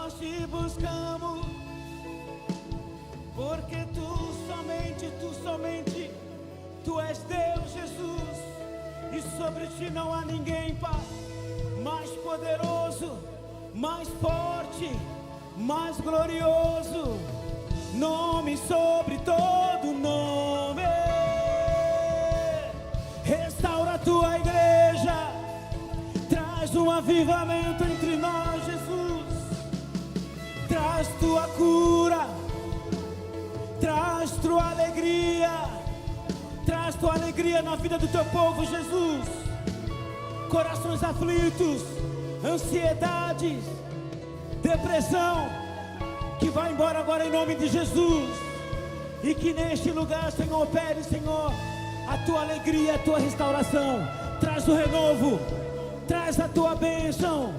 Nós te buscamos, porque tu és Deus, Jesus, e sobre ti não há ninguém, Pai, mais poderoso, mais forte, mais glorioso, nome sobre todo nome. Restaura a tua igreja, traz um avivamento entre nós, Jesus, traz tua cura, traz tua alegria, traz tua alegria na vida do teu povo, Jesus. Corações aflitos, ansiedades, depressão, que vai embora agora em nome de Jesus. E que neste lugar, Senhor, opere, Senhor, a tua alegria, a tua restauração. Traz o renovo, traz a tua bênção,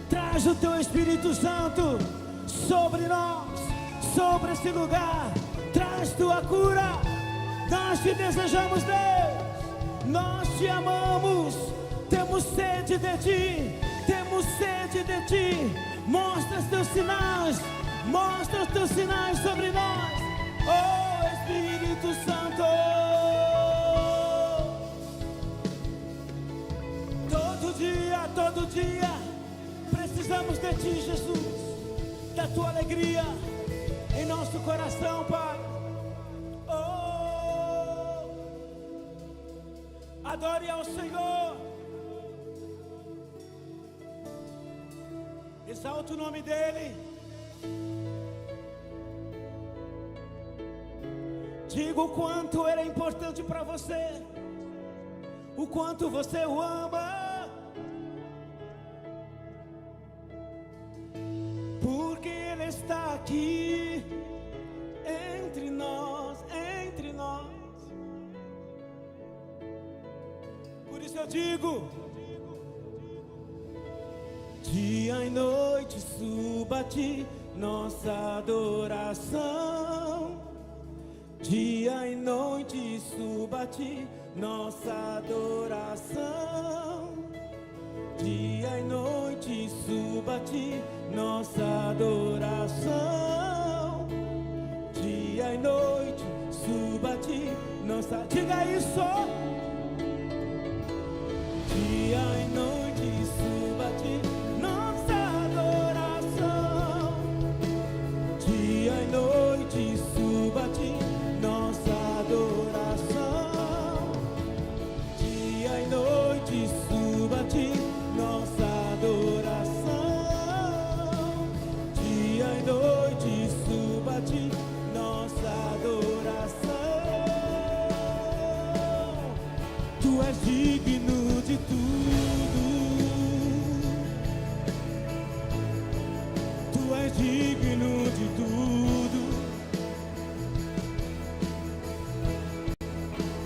traz o teu Espírito Santo sobre nós, sobre esse lugar. Traz tua cura. Nós te desejamos, Deus, nós te amamos, temos sede de ti, temos sede de ti. Mostra os teus sinais, mostra os teus sinais sobre nós, oh Espírito Santo. Todo dia precisamos de ti, Jesus, da tua alegria em nosso coração, Pai. Oh, adore ao Senhor, exalta o nome dEle, diga o quanto Ele é importante para você, o quanto você o ama. Porque Ele está aqui entre nós, entre nós. Por isso eu digo: dia e noite suba a ti nossa adoração. Dia e noite suba a ti nossa adoração. Dia e noite suba a ti nossa adoração. Dia e noite suba a ti nossa. Diga isso. Dia e noite suba a ti nossa adoração. Dia e noite suba a ti nossa adoração. Dia e noite suba a ti nossa adoração. Dia e noite suba a ti nossa adoração. Tu és digno de tudo. Tu és digno de tudo.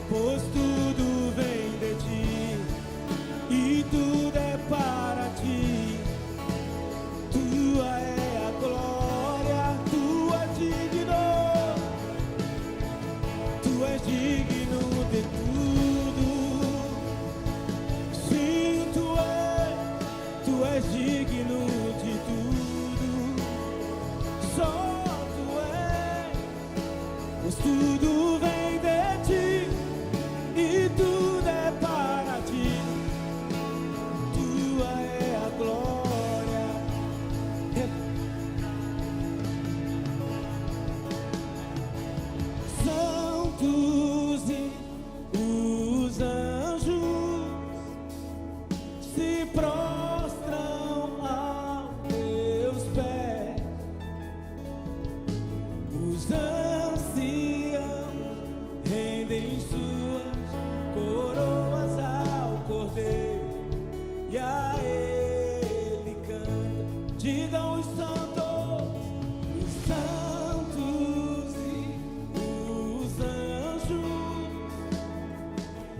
Pois tudo vem de ti e tudo é para ti. Tua é a glória, tu és digno. Tu és digno de tudo. Sim, tu és digno de tudo. Só tu és, pois tudo vem de ti e tudo é para ti. Tua é a glória. Santos e os anjos se prostram aos teus pés. Os anciãos rendem suas coroas ao Cordeiro e a Ele cantam. Digam os santos e os anjos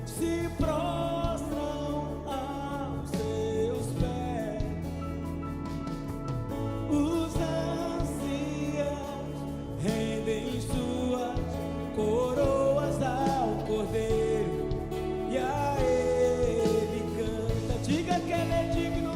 se prostram aos seus pés. Os anciãos rendem suas coroas ao Cordeiro e a Ele canta. Diga que Ele é digno.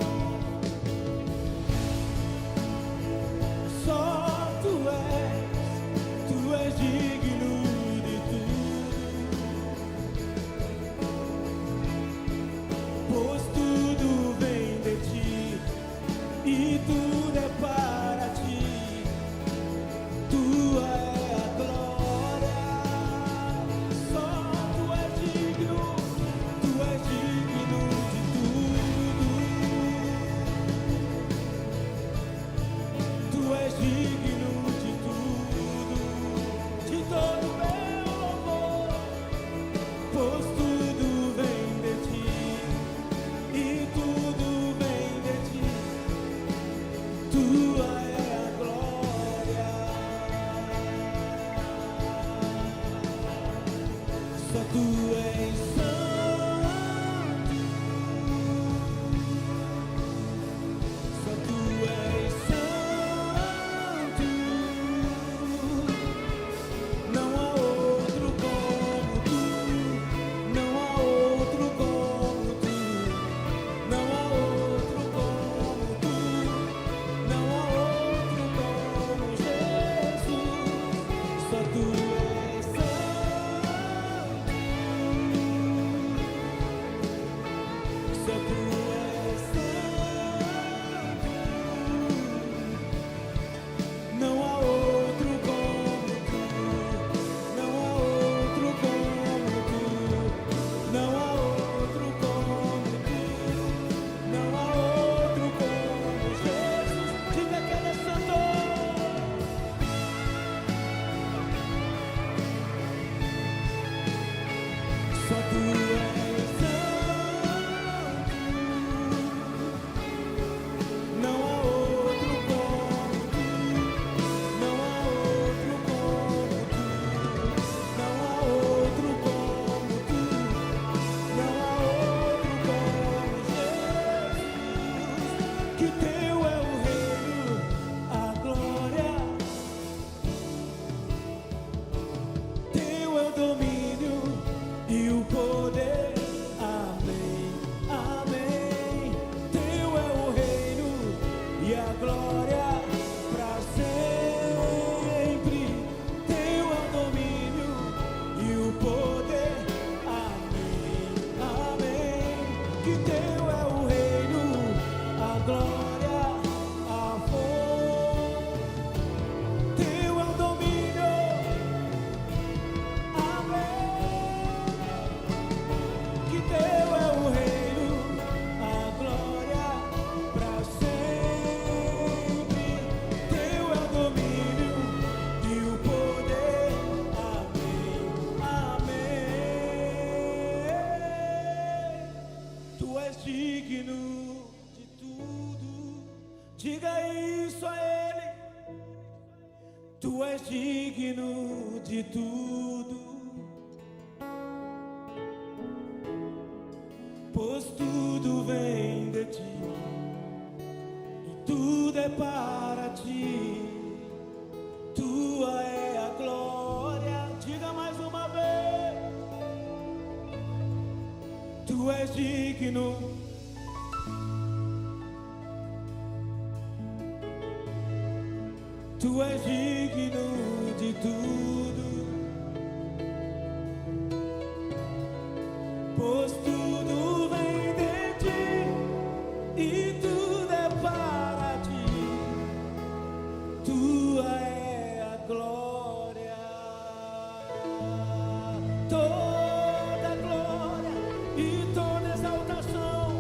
que teu é o reino, a glória, teu é o domínio e o poder. Amém, amém. Teu é o reino e a glória para sempre. Teu é o domínio e o poder. Amém, amém. Que teu é o reino, a glória, a força. Teu é o domínio. Amém. Que teu é o reino, a glória para sempre. Teu é o domínio e o poder. Amém, amém. Tu és digno de tudo. Diga isso a Ele. Tu és digno de tudo. Pois tudo vem de ti e tudo é para ti. Tua é a glória. Diga mais uma vez. Tu és digno. Tu és digno de tudo. Pois tudo vem de ti e tudo é para ti. Tua é a glória, toda glória e toda exaltação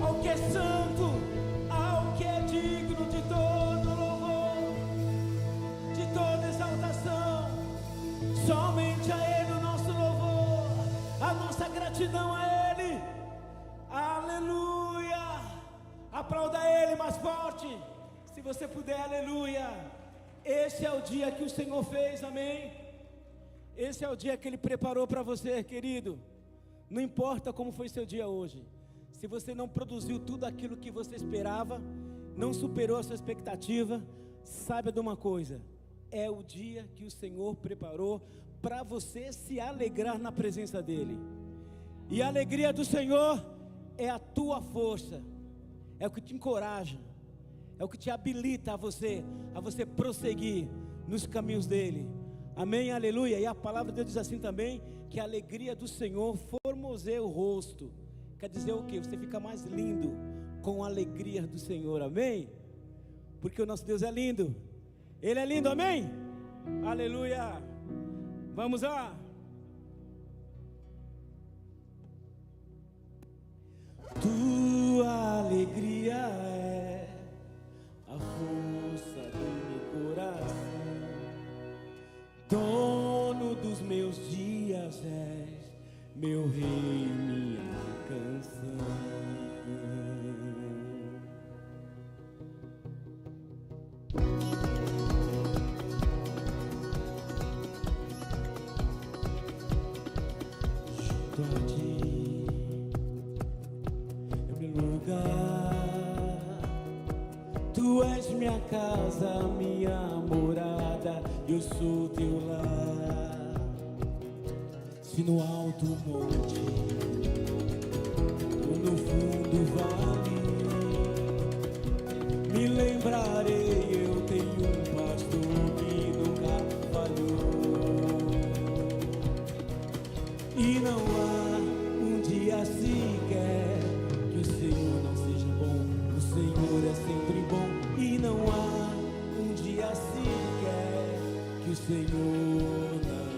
ao que é santo, ao que é digno de todo louvor, de toda exaltação. Somente a Ele o nosso louvor, a nossa gratidão a Ele. Aleluia. Aplauda Ele mais forte, se você puder. Aleluia. Esse é o dia que o Senhor fez, amém. Esse é o dia que Ele preparou para você, querido. Não importa como foi seu dia hoje, se você não produziu tudo aquilo que você esperava, não superou a sua expectativa, saiba de uma coisa: é o dia que o Senhor preparou para você se alegrar na presença dEle. E a alegria do Senhor é a tua força, é o que te encoraja, é o que te habilita a você prosseguir nos caminhos dEle. Amém, aleluia. E a palavra de Deus diz assim também, que a alegria do Senhor formoseia o rosto. Quer dizer o quê? Você fica mais lindo com a alegria do Senhor, amém? Porque o nosso Deus é lindo. Ele é lindo, amém? Aleluia. Vamos lá. Tua alegria é a força do meu coração. Dono dos meus dias és meu rei, minha canção. Junto a ti é meu lugar. Tu és minha casa, minha morada. Eu sou teu lar. Se no alto monte ou no fundo vale, me lembrarei, eu tenho um pastor que nunca falhou. E não há um dia sequer que o Senhor não seja bom. O Senhor é sempre bom. E não há um dia sequer que o Senhor não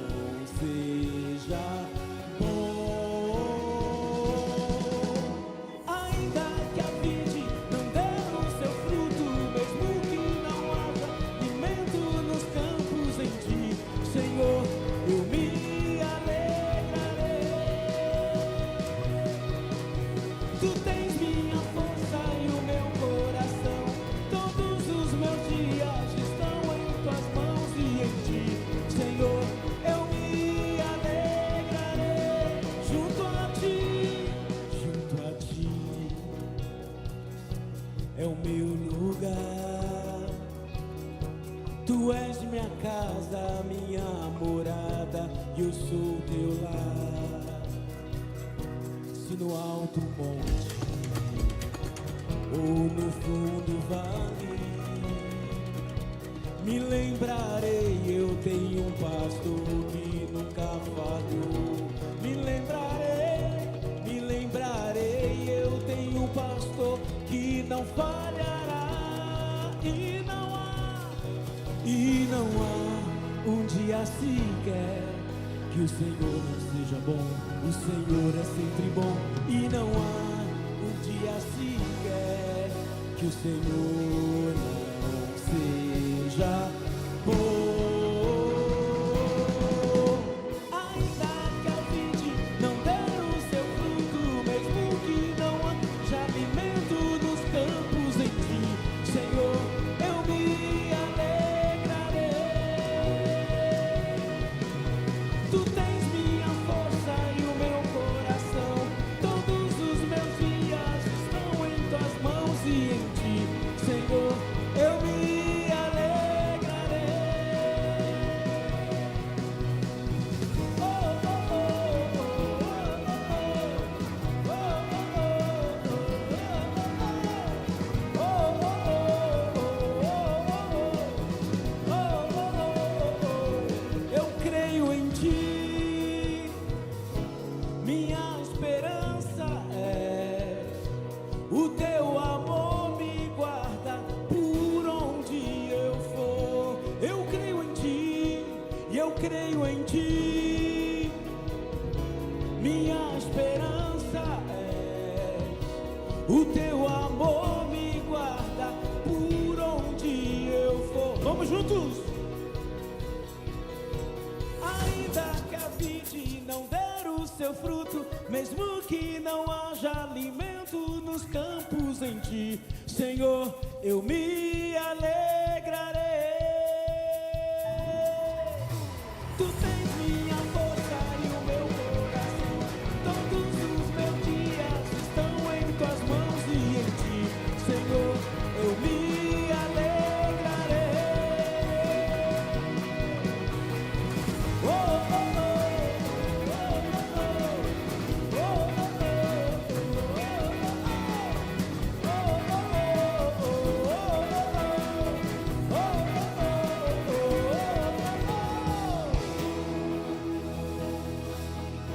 seja bom. Ainda que a vide não dê o seu fruto, mesmo que não haja alimento nos campos em ti, Senhor, eu me alegrarei. Tu tens minha força e o meu coração. Todos os meus dias estão em tuas mãos e em ti, Senhor, é o meu lugar. Tu és minha casa, minha morada, e eu sou teu lar. Se no alto monte ou no fundo vale, me lembrarei, eu tenho um pastor que nunca falhou. Me lembrarei, eu tenho um pastor que não falhará. E não há um dia sequer que o Senhor não seja bom. O Senhor é sempre bom. E não há um dia sequer que o Senhor não seja bom. Ainda que a vide não der o seu fruto, mesmo que não haja alimento nos campos, em ti, Senhor, eu me alegrarei. Tu tens minha força e o meu coração, todos os meus dias estão em tuas mãos, e em ti, Senhor, eu me alegrarei. Oh, oh, oh, oh, eu creio em ti, minha esperança é o teu amor me guarda por onde eu for. Eu creio em ti, e eu creio em ti, minha esperança é o teu amor me guarda por onde eu for. Vamos juntos! Ainda que a vide não der o seu fruto, mesmo que não haja alimento nos campos, em ti, Senhor, eu me alegrarei. Tu tens minha força e o meu coração, todos os meus dias estão em tuas mãos, e em ti, Senhor, eu me alegrarei. Oh, oh, oh, oh, oh,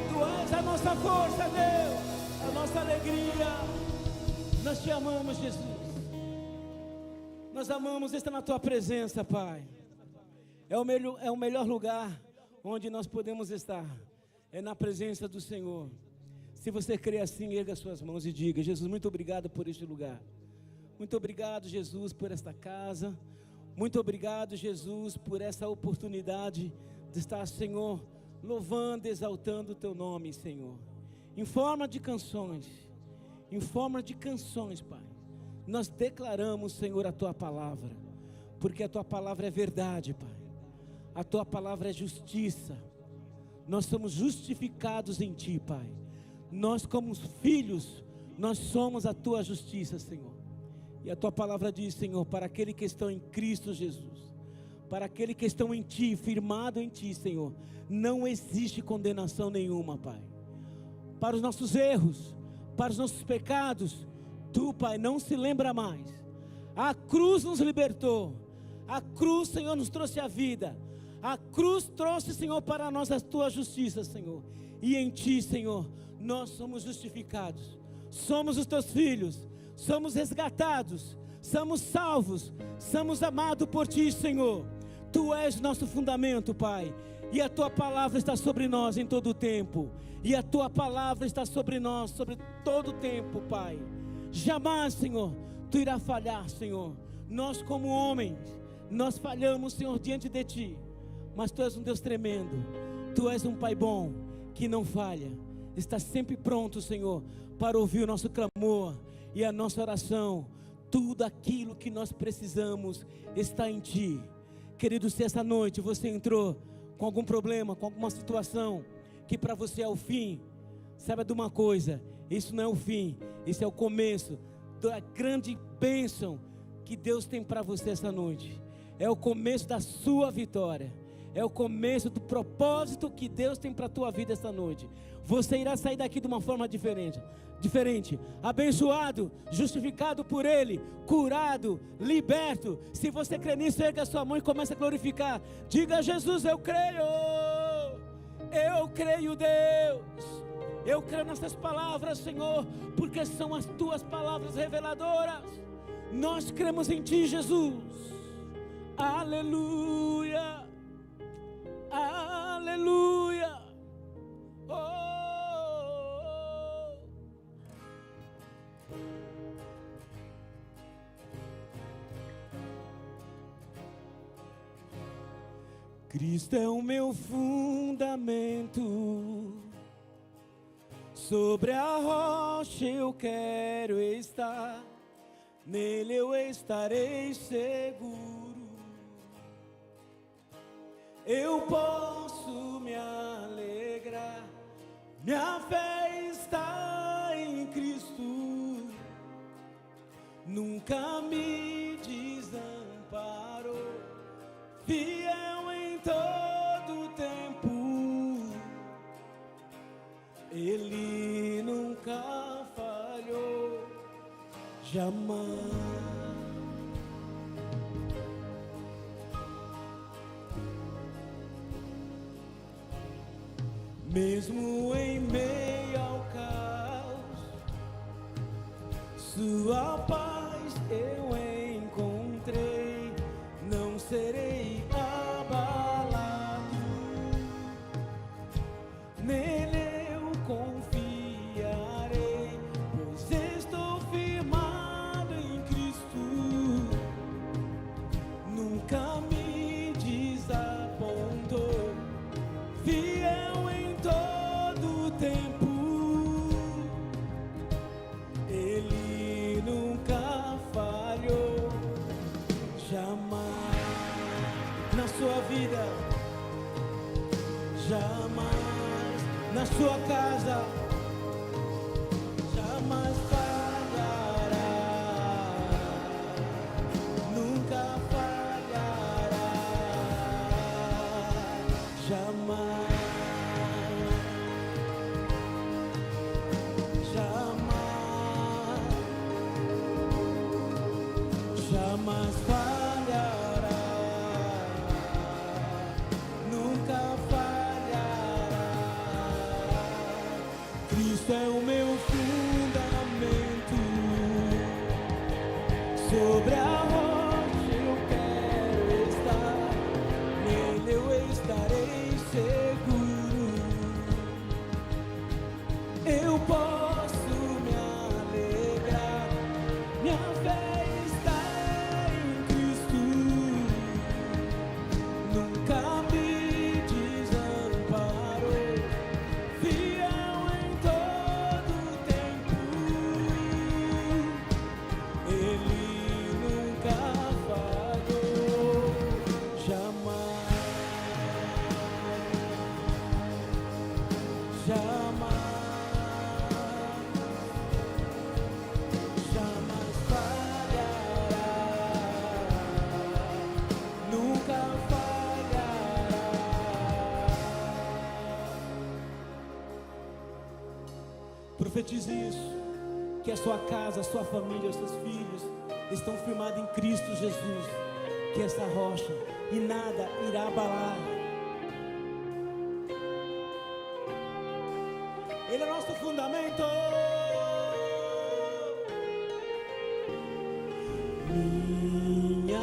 Tu és a nossa força, Deus, a nossa alegria. Nós te amamos, Jesus. Nós amamos estar na tua presença, Pai. É o melhor lugar onde nós podemos estar. É na presença do Senhor. Se você crê assim, erga suas mãos e diga: Jesus, muito obrigado por este lugar. Muito obrigado, Jesus, por esta casa. Muito obrigado, Jesus, por essa oportunidade de estar, Senhor, louvando, exaltando o teu nome, Senhor. Em forma de canções, Pai, nós declaramos, Senhor, a tua palavra, porque a tua palavra é verdade, Pai. A tua palavra é justiça. Nós somos justificados em ti, Pai. Nós, como filhos, nós somos a tua justiça, Senhor. E a tua palavra diz, Senhor, para aquele que estão em Cristo Jesus, para aquele que estão em ti, firmado em ti, Senhor, não existe condenação nenhuma, Pai. Para os nossos erros, para os nossos pecados, tu, Pai, não se lembra mais. A cruz nos libertou. A cruz, Senhor, nos trouxe a vida. A cruz trouxe, Senhor, para nós a tua justiça, Senhor. E em ti, Senhor, nós somos justificados. Somos os teus filhos. Somos resgatados. Somos salvos. Somos amados por ti, Senhor. Tu és nosso fundamento, Pai. E a tua palavra está sobre nós em todo o tempo. E a tua palavra está sobre nós, sobre todo o tempo, Pai. Jamais, Senhor, tu irá falhar, Senhor. Nós, como homens, nós falhamos, Senhor, diante de ti. Mas tu és um Deus tremendo. Tu és um Pai bom, que não falha. Está sempre pronto, Senhor, para ouvir o nosso clamor e a nossa oração. Tudo aquilo que nós precisamos está em ti. Querido, se essa noite você entrou com algum problema, com alguma situação que para você é o fim, saiba de uma coisa: isso não é o fim, isso é o começo da grande bênção que Deus tem para você essa noite. É o começo da sua vitória. É o começo do propósito que Deus tem para a tua vida essa noite. Você irá sair daqui de uma forma diferente. Abençoado, justificado por Ele, curado, liberto. Se você crê nisso, erga a sua mão e comece a glorificar. Diga: Jesus, eu creio, Deus. Eu creio nessas palavras, Senhor, porque são as tuas palavras reveladoras. Nós cremos em Ti, Jesus. Aleluia, aleluia. Oh. Cristo é o meu fundamento, sobre a rocha eu quero estar, nele eu estarei seguro. Eu posso me alegrar, minha fé está em Cristo, nunca me desamparou, fiel em todo tempo. Ele nunca falhou, jamais. Mesmo em meio ao caos, sua paz eu encontrei, não serei abalado, nele eu confiarei, pois estou firmado em Cristo, nunca me desapontou, fiel em todo tempo, Ele nunca falhou, jamais. Na sua vida, jamais. Na sua casa, jamais falhará, nunca falhará, jamais. Jamais falhará, nunca falhará. Cristo é o meu fundamento, sobre a rocha eu quero estar, nele eu estarei seguro. Eu posso me alegrar, minha fé profetize isso, que a sua casa, a sua família, os seus filhos estão firmados em Cristo Jesus, que é essa rocha, e nada irá abalar. Ele é nosso fundamento. Minha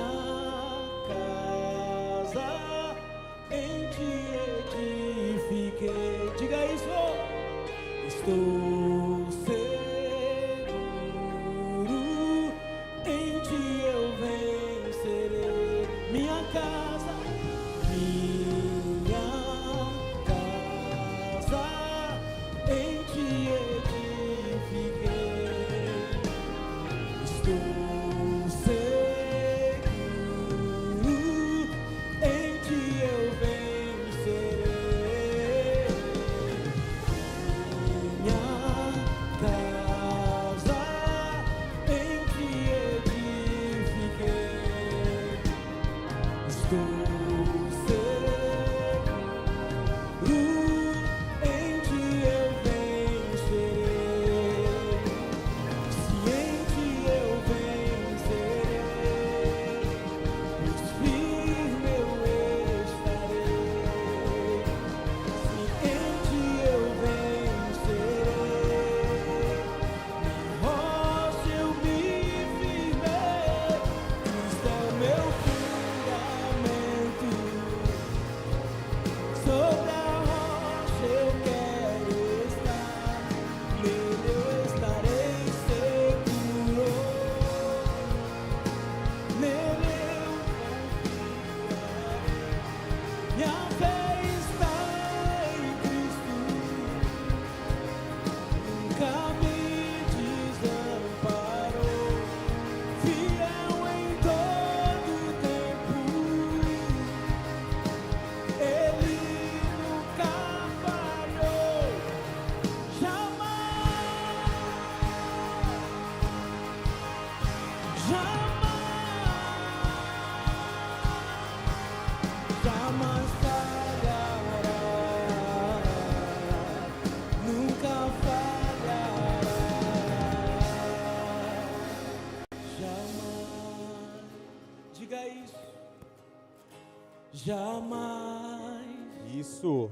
casa em Ti edifiquei. Diga isso. Estou seguro, em Ti eu vencerei. Minha casa em Ti edifiquei. Estou seguro, em Ti eu vencerei. Minha Jamais, Isso.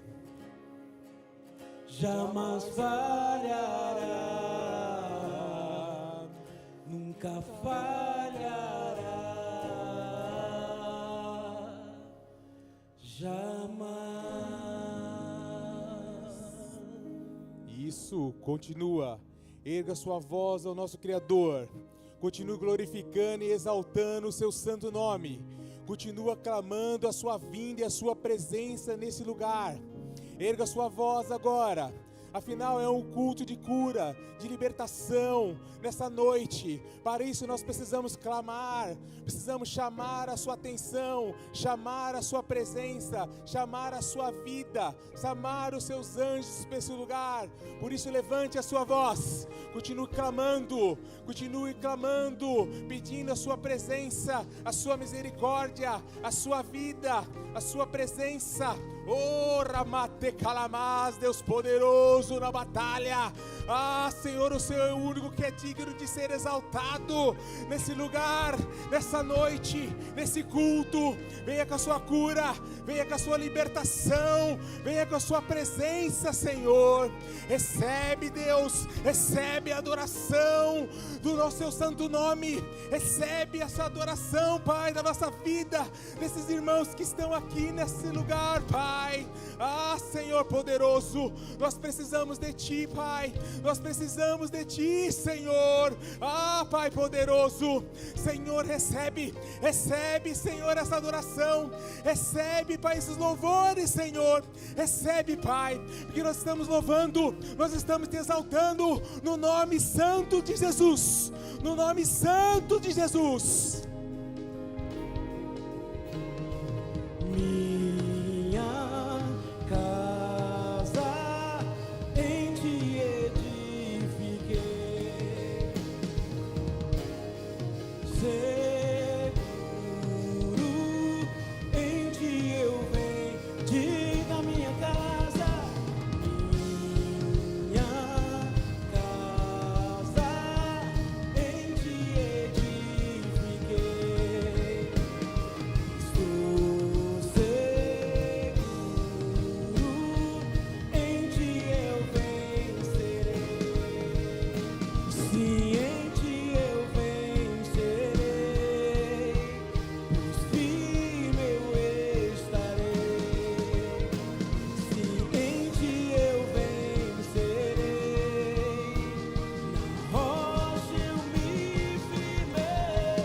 jamais falhará, nunca falhará, jamais. Isso, continua. Erga sua voz ao nosso Criador. Continue glorificando e exaltando o seu santo nome. Continua clamando a sua vinda e a sua presença nesse lugar. Erga sua voz agora. Afinal é um culto de cura, de libertação nessa noite. Para isso nós precisamos clamar, precisamos chamar a sua atenção, chamar a sua presença, chamar a sua vida, chamar os seus anjos para esse lugar. Por isso levante a sua voz, continue clamando, pedindo a sua presença, a sua misericórdia, a sua vida, a sua presença. Oh, Ramate Calamás, Deus poderoso na batalha. Ah, Senhor, o Senhor é o único que é digno de ser exaltado nesse lugar, nessa noite, nesse culto. Venha com a sua cura, venha com a sua libertação, venha com a sua presença, Senhor. Recebe, Deus, recebe a adoração do nosso seu santo nome. Recebe essa adoração, Pai, da nossa vida, desses irmãos que estão aqui nesse lugar, Pai. Ah, Senhor poderoso, nós precisamos de Ti, Pai. Nós precisamos de Ti, Senhor. Ah, Pai poderoso, Senhor, recebe, Senhor, essa adoração. Recebe, Pai, esses louvores, Senhor. Recebe, Pai, porque nós estamos louvando, nós estamos te exaltando no nome santo de Jesus. No nome santo de Jesus. Minha casa em Ti edifiquei, seguro em Ti eu venho. Diga minha casa, minha casa em Ti edifiquei. Estou seguro em Ti eu vencerei. Sim, em Ti eu vencerei, pois firme eu estarei. Sim, em Ti eu vencerei, na rocha eu me firmei.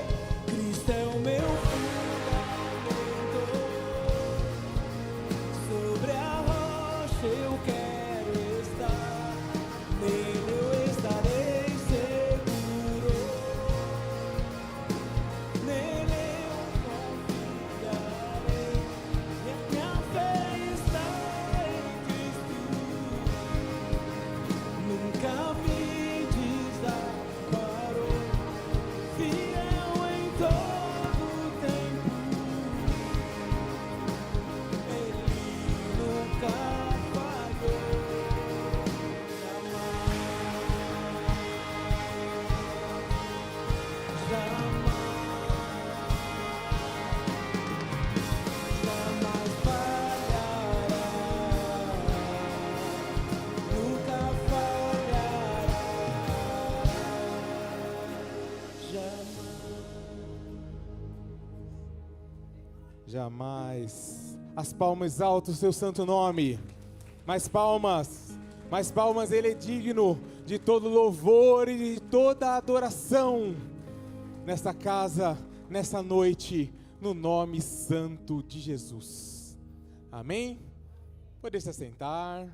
Cristo é o meu fundamento, sobre a rocha eu quero estar, nele eu estarei seguro, nele eu confiarei, e a minha fé está em Cristo, nunca me desamparou, fiel em todo tempo, Jamais. As palmas alto o seu santo nome. Mais palmas, Ele é digno de todo louvor e de toda adoração nesta casa, nessa noite, no nome santo de Jesus. Amém? Pode se assentar.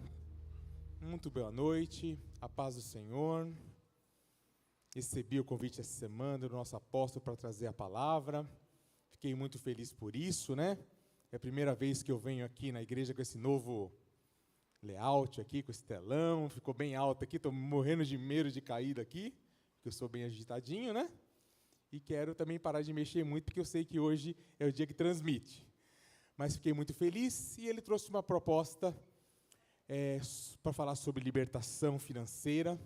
Muito boa noite, a paz do Senhor. Recebi o convite essa semana do nosso apóstolo para trazer a palavra. Fiquei muito feliz por isso, né? É a primeira vez que eu venho aqui na igreja com esse novo layout aqui, com esse telão. Ficou bem alto aqui, estou morrendo de medo de cair daqui, porque eu sou bem agitadinho, né? E quero também parar de mexer muito, porque eu sei que hoje é o dia que transmite. Mas fiquei muito feliz e ele trouxe uma proposta para falar sobre libertação financeira.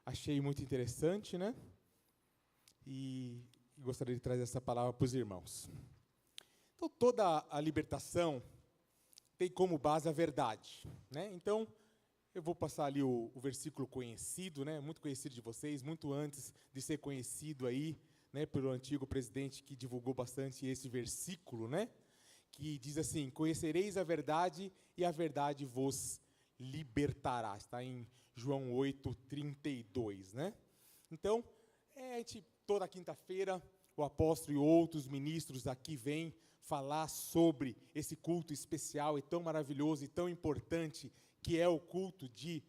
Achei muito interessante, né? E gostaria de trazer essa palavra para os irmãos. Então, toda a libertação tem como base a verdade, né? Então, eu vou passar ali o versículo conhecido, né? Muito conhecido de vocês, muito antes de ser conhecido aí, né? Pelo antigo presidente que divulgou bastante esse versículo, né? Que diz assim: conhecereis a verdade e a verdade vos libertará. Está em João 8:32, né? Então, toda quinta-feira, o apóstolo e outros ministros aqui vêm falar sobre esse culto especial e tão maravilhoso e tão importante, que é o culto de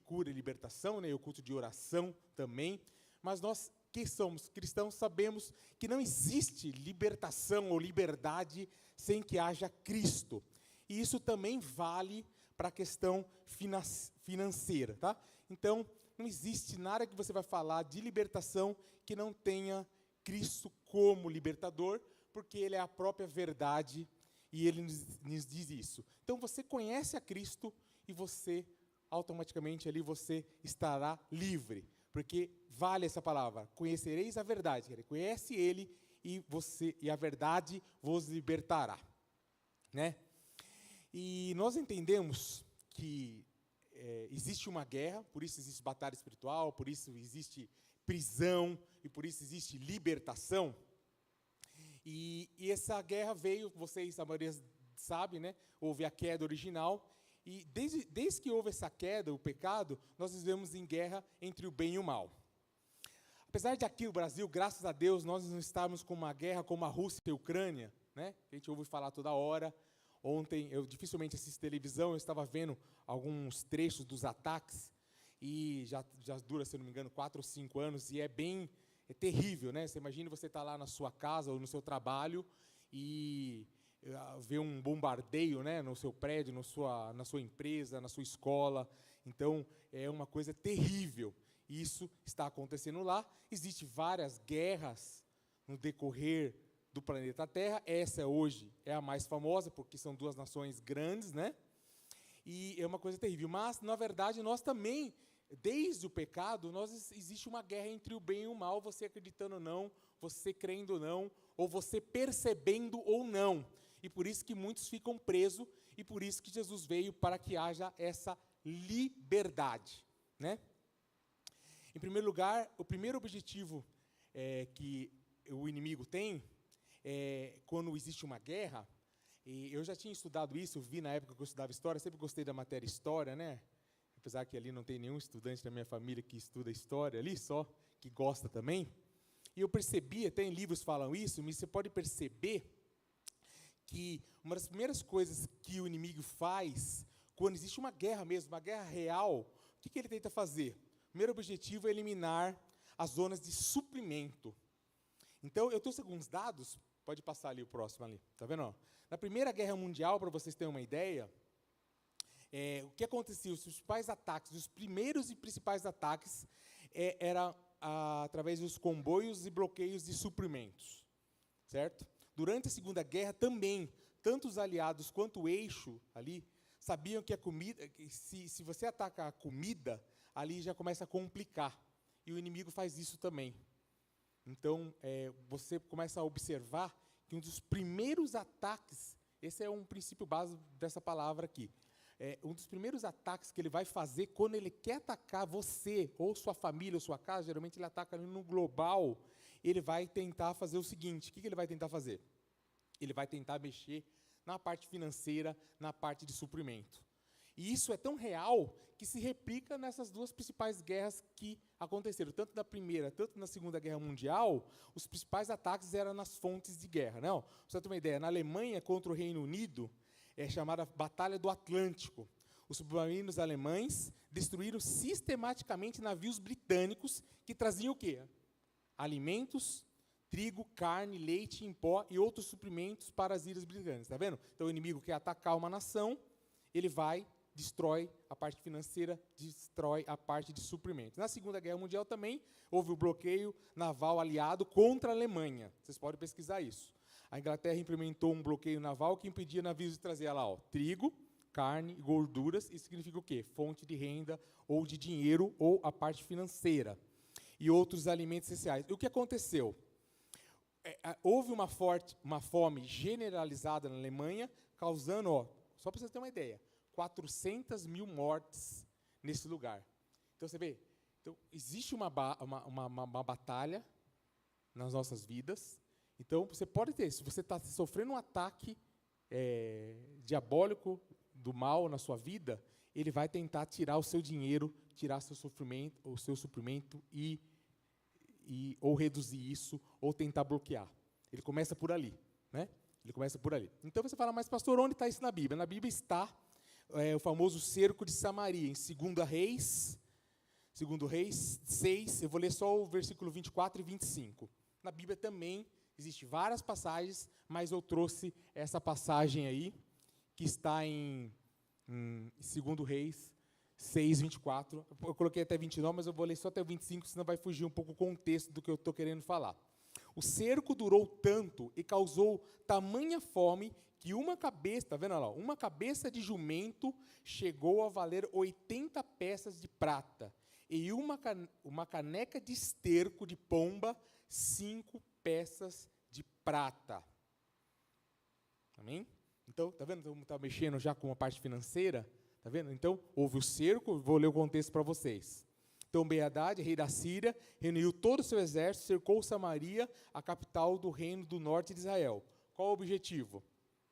cura e libertação, né? O culto de oração também. Mas nós que somos cristãos sabemos que não existe libertação ou liberdade sem que haja Cristo. E isso também vale para a questão financeira, tá? Então, não existe nada que você vai falar de libertação que não tenha Cristo como libertador, porque Ele é a própria verdade e Ele nos diz isso. Então, você conhece a Cristo e você, automaticamente, ali você estará livre, porque vale essa palavra, conhecereis a verdade. Conhece Ele e a verdade vos libertará, né? E nós entendemos que existe uma guerra, por isso existe batalha espiritual, por isso existe prisão e por isso existe libertação. E essa guerra veio, vocês, a maioria sabe, né? Houve a queda original, e desde que houve essa queda, o pecado, nós vivemos em guerra entre o bem e o mal. Apesar de aqui no Brasil, graças a Deus, nós não estamos com uma guerra como a Rússia e a Ucrânia, né? A gente ouve falar toda hora. Ontem, eu dificilmente assisto televisão, eu estava vendo alguns trechos dos ataques, e já dura, se não me engano, 4 ou 5 anos, e é terrível, né? Você imagina você estar lá na sua casa ou no seu trabalho e ver um bombardeio, né, no seu prédio, na sua empresa, na sua escola. Então, é uma coisa terrível. Isso está acontecendo lá. Existem várias guerras no decorrer do planeta Terra. Essa hoje é a mais famosa, porque são 2 nações grandes, né? E é uma coisa terrível. Mas, na verdade, nós também, desde o pecado, existe uma guerra entre o bem e o mal, você acreditando ou não, você crendo ou não, ou você percebendo ou não. E por isso que muitos ficam presos, e por isso que Jesus veio para que haja essa liberdade, né? Em primeiro lugar, o primeiro objetivo que o inimigo tem, quando existe uma guerra, e eu já tinha estudado isso, vi na época que eu estudava história, sempre gostei da matéria história, né? Apesar que ali não tem nenhum estudante da minha família que estuda história ali, só que gosta também. E eu percebi, até em livros falam isso, mas você pode perceber que uma das primeiras coisas que o inimigo faz, quando existe uma guerra mesmo, uma guerra real, o que ele tenta fazer? O primeiro objetivo é eliminar as zonas de suprimento. Então, eu trouxe alguns dados, pode passar ali o próximo ali, tá vendo? Na Primeira Guerra Mundial, para vocês terem uma ideia, o que acontecia, os principais ataques, os primeiros e principais ataques, era através dos comboios e bloqueios de suprimentos, certo? Durante a Segunda Guerra também, tanto os aliados quanto o eixo ali, sabiam que a comida, se você ataca a comida, ali já começa a complicar, e o inimigo faz isso também. Então, você começa a observar que um dos primeiros ataques, esse é um princípio básico dessa palavra aqui, um dos primeiros ataques que ele vai fazer quando ele quer atacar você, ou sua família, ou sua casa, geralmente ele ataca ali no global, ele vai tentar fazer o seguinte, o que ele vai tentar fazer? ele vai tentar mexer na parte financeira, na parte de suprimento. E isso é tão real que se replica nessas duas principais guerras que aconteceram, tanto na Primeira, tanto na Segunda Guerra Mundial. Os principais ataques eram nas fontes de guerra. Não, pra você ter uma ideia, na Alemanha contra o Reino Unido, é chamada Batalha do Atlântico. Os submarinos alemães destruíram sistematicamente navios britânicos que traziam o quê? Alimentos, trigo, carne, leite em pó e outros suprimentos para as ilhas britânicas. Está vendo? Então, o inimigo quer atacar uma nação, ele vai, destrói a parte financeira, destrói a parte de suprimentos. Na Segunda Guerra Mundial também houve o bloqueio naval aliado contra a Alemanha. Vocês podem pesquisar isso. A Inglaterra implementou um bloqueio naval que impedia navios de trazer lá, trigo, carne e gorduras. Isso significa o quê? Fonte de renda ou de dinheiro ou a parte financeira. E outros alimentos essenciais. E o que aconteceu? Houve uma fome generalizada na Alemanha, causando, só para vocês terem uma ideia, 400 mil mortes nesse lugar. Então, você vê, existe uma batalha nas nossas vidas. Então, você pode ter, se você está sofrendo um ataque diabólico do mal na sua vida, ele vai tentar tirar o seu dinheiro, tirar o seu suprimento ou reduzir isso, ou tentar bloquear. Ele começa por ali, né? Ele começa por ali. Então você fala, mas pastor, onde está isso na Bíblia? Na Bíblia está o famoso cerco de Samaria, em 2 Reis 6, eu vou ler só o versículo 24 e 25. Na Bíblia também existem várias passagens, mas eu trouxe essa passagem aí, que está em 2 Reis 6, 24. Eu coloquei até 29, mas eu vou ler só até 25, senão vai fugir um pouco o contexto do que eu estou querendo falar. O cerco durou tanto e causou tamanha fome que uma cabeça, está vendo lá? Uma cabeça de jumento chegou a valer 80 peças de prata, e uma caneca de esterco de pomba, 5 peças de prata. Amém? Então, está vendo? Está mexendo já com a parte financeira? Está vendo? Então, houve o cerco, vou ler o contexto para vocês. Então, Ben-Hadad, rei da Síria, reuniu todo o seu exército, cercou Samaria, a capital do reino do norte de Israel. Qual o objetivo?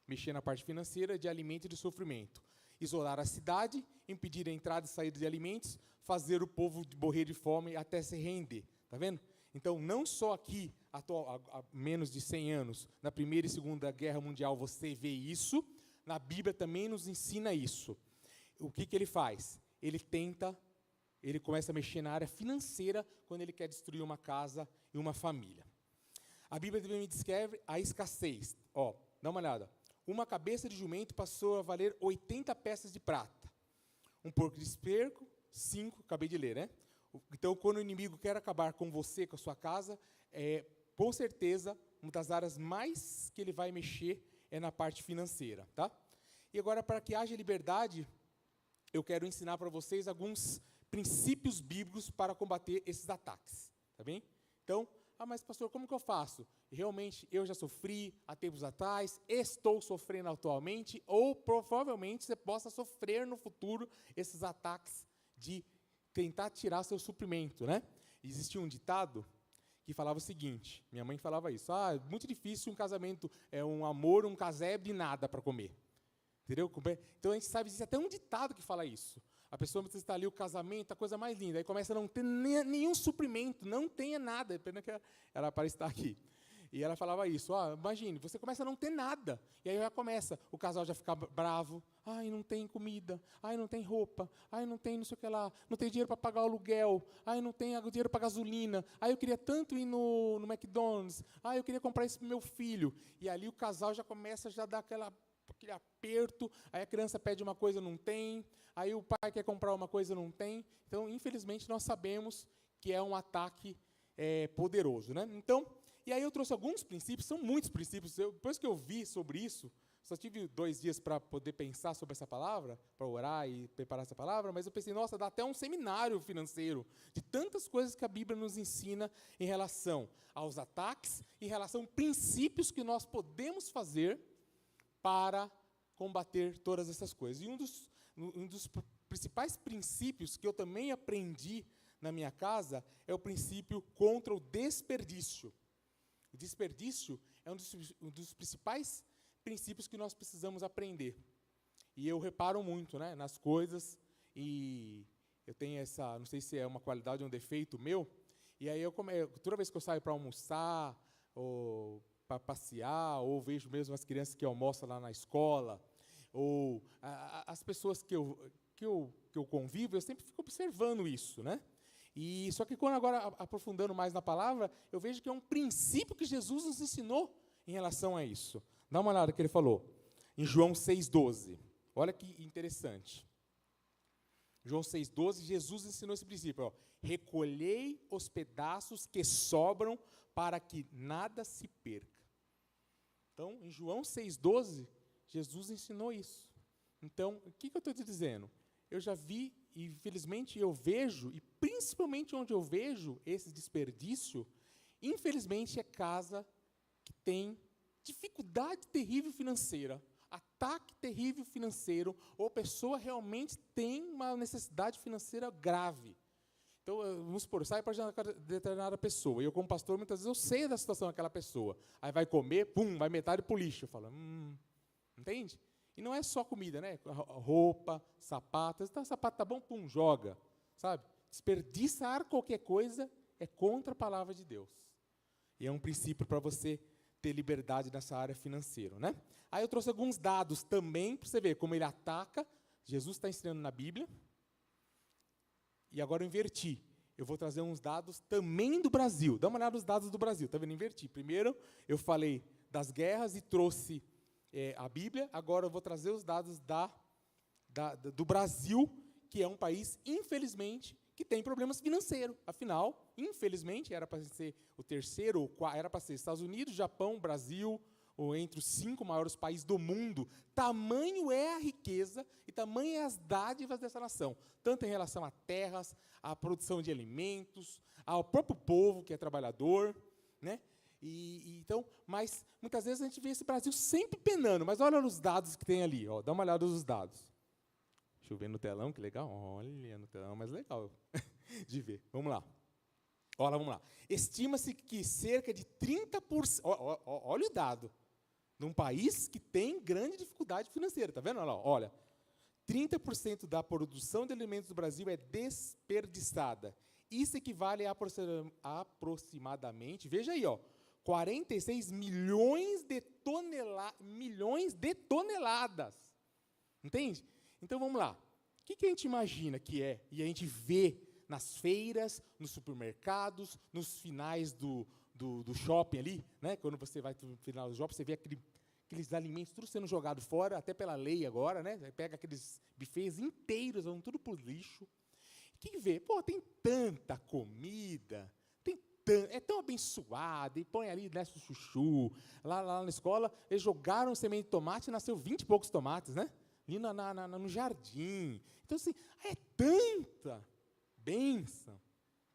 Mexer na parte financeira, de alimento e de sofrimento. Isolar a cidade, impedir a entrada e saída de alimentos, fazer o povo morrer de fome até se render. Está vendo? Então, não só aqui, há menos de 100 anos, na Primeira e Segunda Guerra Mundial, você vê isso, na Bíblia também nos ensina isso. O que ele faz? Ele começa a mexer na área financeira quando ele quer destruir uma casa e uma família. A Bíblia também me descreve a escassez. Dá uma olhada. Uma cabeça de jumento passou a valer 80 peças de prata. Um porco de esterco, 5, acabei de ler, né? Então, quando o inimigo quer acabar com você, com a sua casa, com certeza, uma das áreas mais que ele vai mexer é na parte financeira, tá? E agora, para que haja liberdade, eu quero ensinar para vocês alguns princípios bíblicos para combater esses ataques, tá bem? Então, mas pastor, como que eu faço? Realmente, eu já sofri há tempos atrás, estou sofrendo atualmente, ou provavelmente você possa sofrer no futuro esses ataques de tentar tirar seu suprimento, né? Existia um ditado que falava o seguinte, minha mãe falava isso, é muito difícil um casamento, um amor, um casebre e nada para comer. Entendeu? Então, a gente sabe, existe até um ditado que fala isso. A pessoa precisa estar ali, o casamento, a coisa mais linda, aí começa a não ter nenhum suprimento, não tenha nada, pena que ela parece estar aqui. E ela falava isso, imagine, você começa a não ter nada, e aí já começa, o casal já fica bravo, não tem comida, não tem roupa, não tem não sei o que lá, não tem dinheiro para pagar o aluguel, não tem dinheiro para gasolina, eu queria tanto ir no McDonald's, eu queria comprar isso para o meu filho, e ali o casal já começa a dar aquele aperto, aí a criança pede uma coisa, não tem, aí o pai quer comprar uma coisa, não tem. Então, infelizmente, nós sabemos que é um ataque poderoso, né? Então, e aí eu trouxe alguns princípios, são muitos princípios. Depois que eu vi sobre isso, só tive 2 dias para poder pensar sobre essa palavra, para orar e preparar essa palavra, mas eu pensei, nossa, dá até um seminário financeiro, de tantas coisas que a Bíblia nos ensina em relação aos ataques, em relação a princípios que nós podemos fazer para combater todas essas coisas. E um dos principais princípios que eu também aprendi na minha casa é o princípio contra o desperdício. O desperdício é um dos principais princípios que nós precisamos aprender. E eu reparo muito, né, nas coisas, e eu tenho essa, não sei se é uma qualidade ou um defeito meu, e aí toda vez que eu saio para almoçar, ou para passear, ou vejo mesmo as crianças que almoçam lá na escola, ou as pessoas que eu convivo, eu sempre fico observando isso, né? E só que quando agora, aprofundando mais na palavra, eu vejo que é um princípio que Jesus nos ensinou em relação a isso. Dá uma olhada que ele falou, em João 6,12. Olha que interessante. João 6,12, Jesus ensinou esse princípio. Ó, recolhei os pedaços que sobram para que nada se perca. Então, em João 6,12, Jesus ensinou isso. Então, o que eu estou te dizendo? Eu já vi, e infelizmente eu vejo, e principalmente onde eu vejo esse desperdício, infelizmente é casa que tem dificuldade terrível financeira, ataque terrível financeiro, ou pessoa realmente tem uma necessidade financeira grave. Então, vamos supor, sai para determinada pessoa, e eu como pastor, muitas vezes eu sei da situação daquela pessoa, aí vai comer, pum, vai metade para o lixo, eu falo, entende? E não é só comida, né? Roupa, sapato, sapato tá bom, pum, joga, sabe? Desperdiçar qualquer coisa é contra a palavra de Deus. E é um princípio para você ter liberdade nessa área financeira, né? Aí eu trouxe alguns dados também, para você ver como ele ataca. Jesus está ensinando na Bíblia. E agora eu inverti. Eu vou trazer uns dados também do Brasil. Dá uma olhada nos dados do Brasil, tá vendo? Inverti. Primeiro eu falei das guerras e trouxe a Bíblia. Agora eu vou trazer os dados do Brasil, que é um país, infelizmente, que tem problemas financeiros. Afinal, infelizmente, era para ser o terceiro, era para ser Estados Unidos, Japão, Brasil, ou entre os 5 maiores países do mundo. Tamanho é a riqueza e tamanho é as dádivas dessa nação, tanto em relação a terras, à produção de alimentos, ao próprio povo que é trabalhador, né? Então, mas muitas vezes a gente vê esse Brasil sempre penando, mas olha os dados que tem ali, ó, dá uma olhada nos dados. Deixa eu ver no telão, que legal. Olha, no telão, mas legal de ver. Vamos lá. Olha, vamos lá. Estima-se que cerca de 30%, olha o dado, num país que tem grande dificuldade financeira, tá vendo? Olha, 30% da produção de alimentos do Brasil é desperdiçada. Isso equivale a aproximadamente, veja aí, ó, 46 milhões de toneladas. Entende? Então, vamos lá. O que a gente imagina que é, e a gente vê nas feiras, nos supermercados, nos finais do shopping ali, né? Quando você vai no final do shopping, você vê aqueles alimentos tudo sendo jogado fora, até pela lei agora, né? Você pega aqueles buffets inteiros, vão tudo para o lixo. Quem vê? Pô, tem tanta comida, é tão abençoado, e põe ali, desce o chuchu. Lá na escola, eles jogaram semente de tomate e nasceu 20 e poucos tomates, né? Ali no jardim. Então, assim, é tanta bênção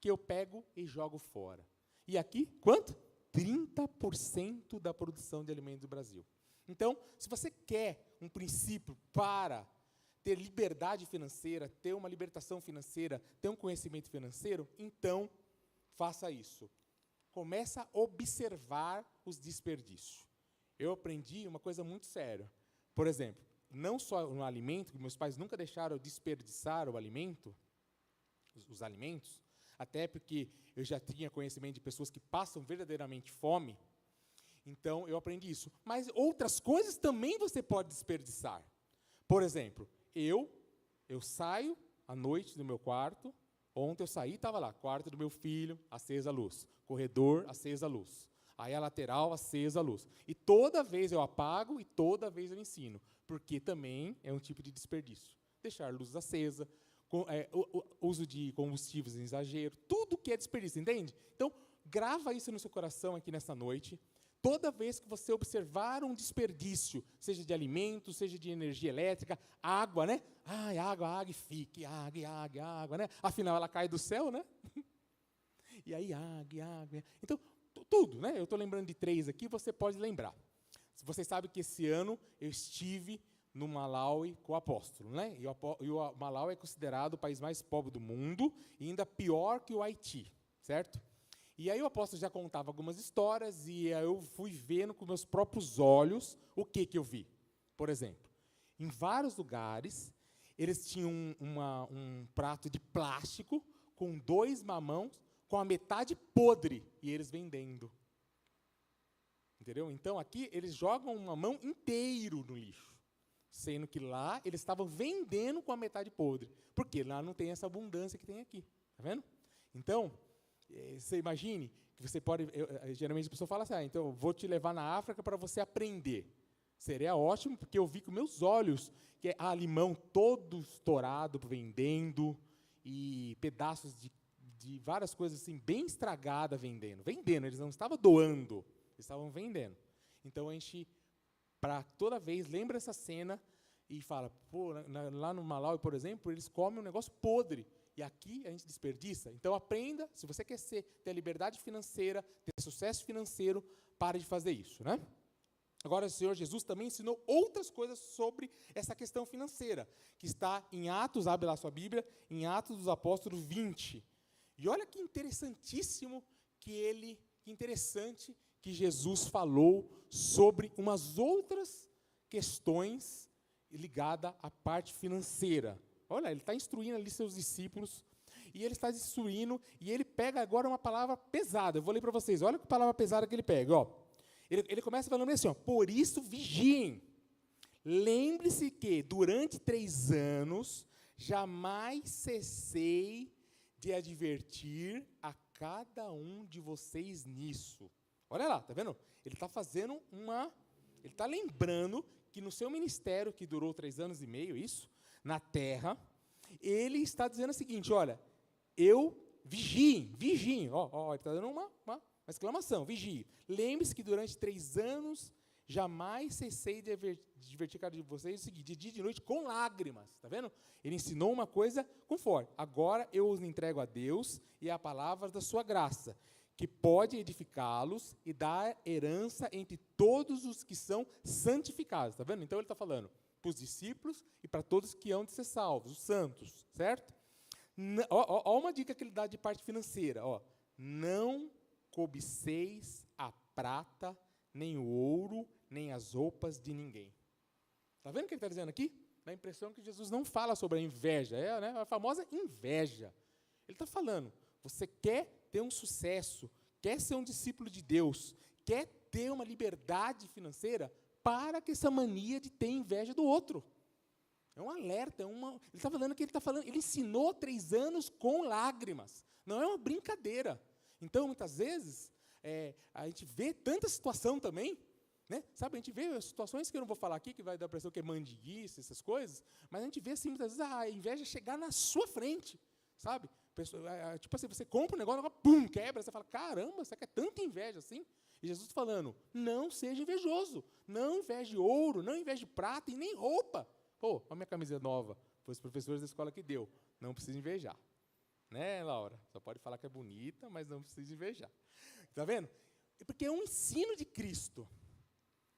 que eu pego e jogo fora. E aqui, quanto? 30% da produção de alimentos do Brasil. Então, se você quer um princípio para ter liberdade financeira, ter uma libertação financeira, ter um conhecimento financeiro, então, faça isso. Começa a observar os desperdícios. Eu aprendi uma coisa muito séria. Por exemplo, não só no alimento, que meus pais nunca deixaram eu desperdiçar o alimento, os alimentos, até porque eu já tinha conhecimento de pessoas que passam verdadeiramente fome, então eu aprendi isso. Mas outras coisas também você pode desperdiçar. Por exemplo, eu saio à noite do meu quarto, ontem eu saí e estava lá, quarto do meu filho, acesa a luz, corredor, acesa a luz, aí a lateral, acesa a luz. E toda vez eu apago e toda vez eu ensino, porque também é um tipo de desperdício. Deixar luz acesa, uso de combustíveis em exagero, tudo que é desperdício, entende? Então, grava isso no seu coração aqui nessa noite. Toda vez que você observar um desperdício, seja de alimento, seja de energia elétrica, água, né? Ai, água e fique, água, né? Afinal, ela cai do céu, né? E aí, água. Então, tudo, né? Eu estou lembrando de 3 aqui, você pode lembrar. Vocês sabem que esse ano eu estive no Malawi com o apóstolo, né? E o Malawi é considerado o país mais pobre do mundo, e ainda pior que o Haiti, certo? E aí o apóstolo já contava algumas histórias e aí eu fui vendo com meus próprios olhos o que eu vi. Por exemplo, em vários lugares, eles tinham um prato de plástico com 2 mamãos, com a metade podre, e eles vendendo. Entendeu? Então, aqui, eles jogam um mamão inteiro no lixo, sendo que lá, eles estavam vendendo com a metade podre. Porque lá não tem essa abundância que tem aqui. Tá vendo? Então, você imagine que você pode... geralmente a pessoa fala assim, então, eu vou te levar na África para você aprender. Seria ótimo, porque eu vi com meus olhos que é limão todo estourado, vendendo, e pedaços de várias coisas assim, bem estragadas vendendo. Vendendo, eles não estavam doando, eles estavam vendendo. Então, a gente, para toda vez, lembra essa cena e fala, pô, lá no Malawi, por exemplo, eles comem um negócio podre, e aqui a gente desperdiça. Então, aprenda, se você quer ter liberdade financeira, ter sucesso financeiro, pare de fazer isso, né? Agora, o Senhor Jesus também ensinou outras coisas sobre essa questão financeira, que está em Atos, abre lá sua Bíblia, em Atos dos Apóstolos 20. E olha que interessantíssimo que interessante que Jesus falou sobre umas outras questões ligadas à parte financeira. Olha, ele está instruindo ali seus discípulos, e ele está instruindo, e ele pega agora uma palavra pesada. Eu vou ler para vocês, olha que palavra pesada que ele pega, ó. Ele começa falando assim, ó, por isso vigiem. Lembre-se que durante 3 anos jamais cessei de advertir a cada um de vocês nisso. Olha lá, tá vendo? Ele está fazendo ele está lembrando que no seu ministério, que durou 3 anos e meio, isso, na terra, ele está dizendo o seguinte, olha, vigiem, ó, ele está dando uma exclamação, vigie. Lembre-se que durante 3 anos, jamais cessei de advertir cada um de vocês o seguinte, de dia e de noite, com lágrimas. Está vendo? Ele ensinou uma coisa com forte. Agora eu os entrego a Deus e a palavra da sua graça, que pode edificá-los e dar herança entre todos os que são santificados. Está vendo? Então ele está falando para os discípulos e para todos que hão de ser salvos, os santos, certo? Ó, uma dica que ele dá de parte financeira, ó. Não cobiceis a prata, nem o ouro, nem as roupas de ninguém. Está vendo o que ele está dizendo aqui? Dá a impressão que Jesus não fala sobre a inveja, né, a famosa inveja. Ele está falando, você quer ter um sucesso, quer ser um discípulo de Deus, quer ter uma liberdade financeira, para com essa mania de ter inveja do outro. É um alerta, ele está falando que ele ensinou 3 anos com lágrimas. Não é uma brincadeira. Então, muitas vezes, a gente vê tanta situação também, né? Sabe, a gente vê situações que eu não vou falar aqui, que vai dar a impressão que é mandiguice, essas coisas, mas a gente vê, assim, muitas vezes, a inveja chegar na sua frente, sabe? Tipo assim, você compra um negócio, pum, quebra, você fala, caramba, você quer tanta inveja assim? E Jesus falando, não seja invejoso, não inveje ouro, não inveje prata e nem roupa. Pô, olha a minha camisa nova, foi os professores da escola que deu, não precisa invejar. Né, Laura? Só pode falar que é bonita, mas não precisa invejar. Está vendo? Porque é um ensino de Cristo.